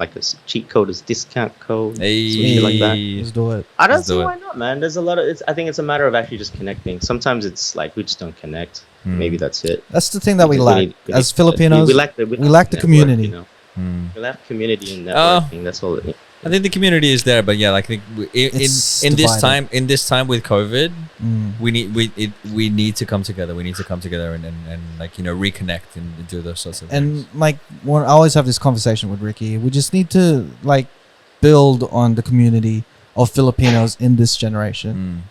like, a cheat code is discount code, Hey. something like that. Let's do it. I don't Let's do see it. why not, man. There's a lot of. I think it's a matter of actually just connecting. Sometimes it's like we just don't connect. Maybe that's it. That's the thing that we We lack need- we as need- Filipinos. we lack the the community. We lack community and Oh. networking. That's all. I think the community is there, but yeah, like I think It's in divided. this time with COVID, we need to come together. We need to come together and like reconnect and do those sorts of things. And like when I always have this conversation with Ricky, we just need to like build on the community of Filipinos in this generation.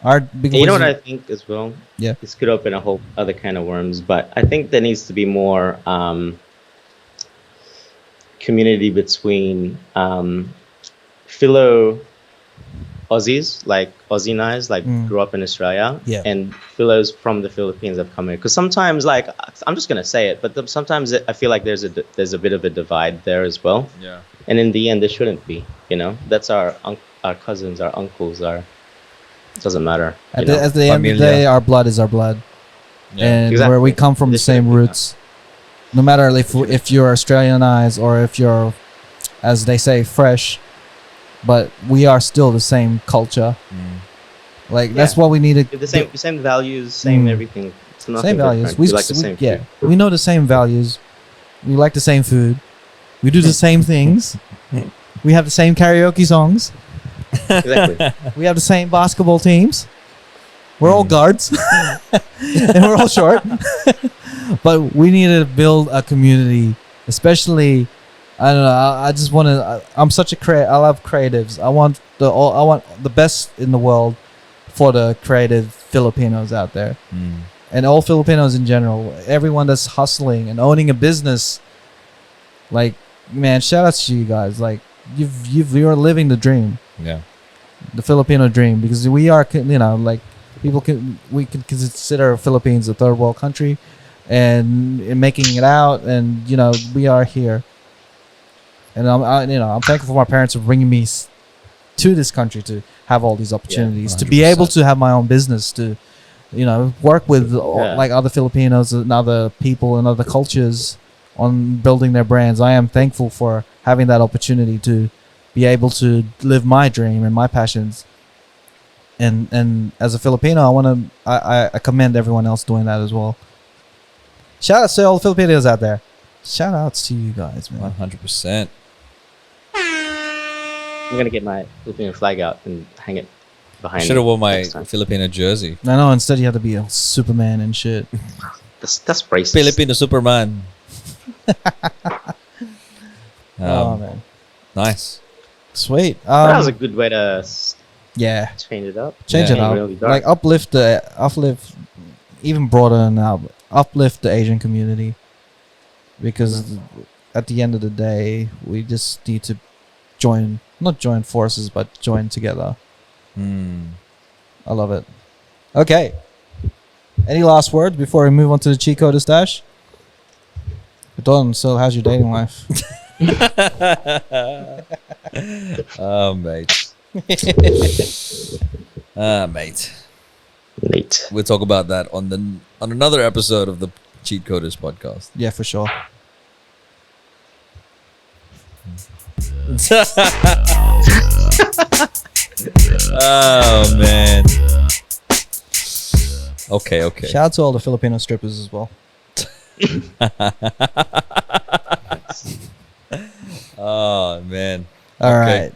You know what I think as well? Yeah. This could open a whole other can of worms, but I think there needs to be more community between Philo Aussies, like Aussie guys, like grew up in Australia, Yeah. and Philos from the Philippines have come here. Because sometimes, like, I'm just gonna say it, but sometimes I feel like there's a bit of a divide there as well. Yeah. And in the end, there shouldn't be. That's our cousins, our uncles, doesn't matter. At the end of the Familia. day, our blood is our blood, and Exactly. where we come from the This same shouldn't be roots. No matter if you're Australianized or if you're, as they say, fresh, but we are still the same culture. Like that's what we needed. the same values, same everything. It's nothing Same values. different. We like the same food. we know the same values. We like the same food. We do the same things. We have the same karaoke songs. Exactly. We have the same basketball teams. We're all guards, and we're all short. But we need to build a community, especially. I don't know. I just want to. I'm such a I love creatives. I want the best in the world for the creative Filipinos out there, and all Filipinos in general. Everyone that's hustling and owning a business. Like, man, shout out to you guys. Like, you're living the dream. Yeah. the Filipino dream, because we are, like we can consider Philippines a third world country, and in making it out, and we are here, and I'm thankful for my parents for bringing me to this country to have all these opportunities, to be able to have my own business, to work with like other Filipinos and other people and other cultures on building their brands. I am thankful for having that opportunity to be able to live my dream and my passions. And as a Filipino, I commend everyone else doing that as well. Shout out to all the Filipinos out there. Shout outs to you guys, man. 100%. I'm gonna get my Filipino flag out and hang it behind. Should have worn my next time. Filipino jersey. I know. Instead, you have to be a Superman and shit. That's racist. Filipino Superman. Oh man, Nice. sweet. That was a good way to Yeah, change it up. change Yeah. it up. Really dark. Like uplift, even broader than that. Uplift the Asian community, because at the end of the day, we just need to not join forces, but join together. I love it. Okay. Any last words before we move on to the cheat code stash? Don, so how's your dating life? Oh, mate. Mate. Late. We'll talk about that on another episode of the Cheat Coders podcast. Yeah, for sure. Oh man. Okay. Shout out to all the Filipino strippers as well. Oh man. All Okay. right.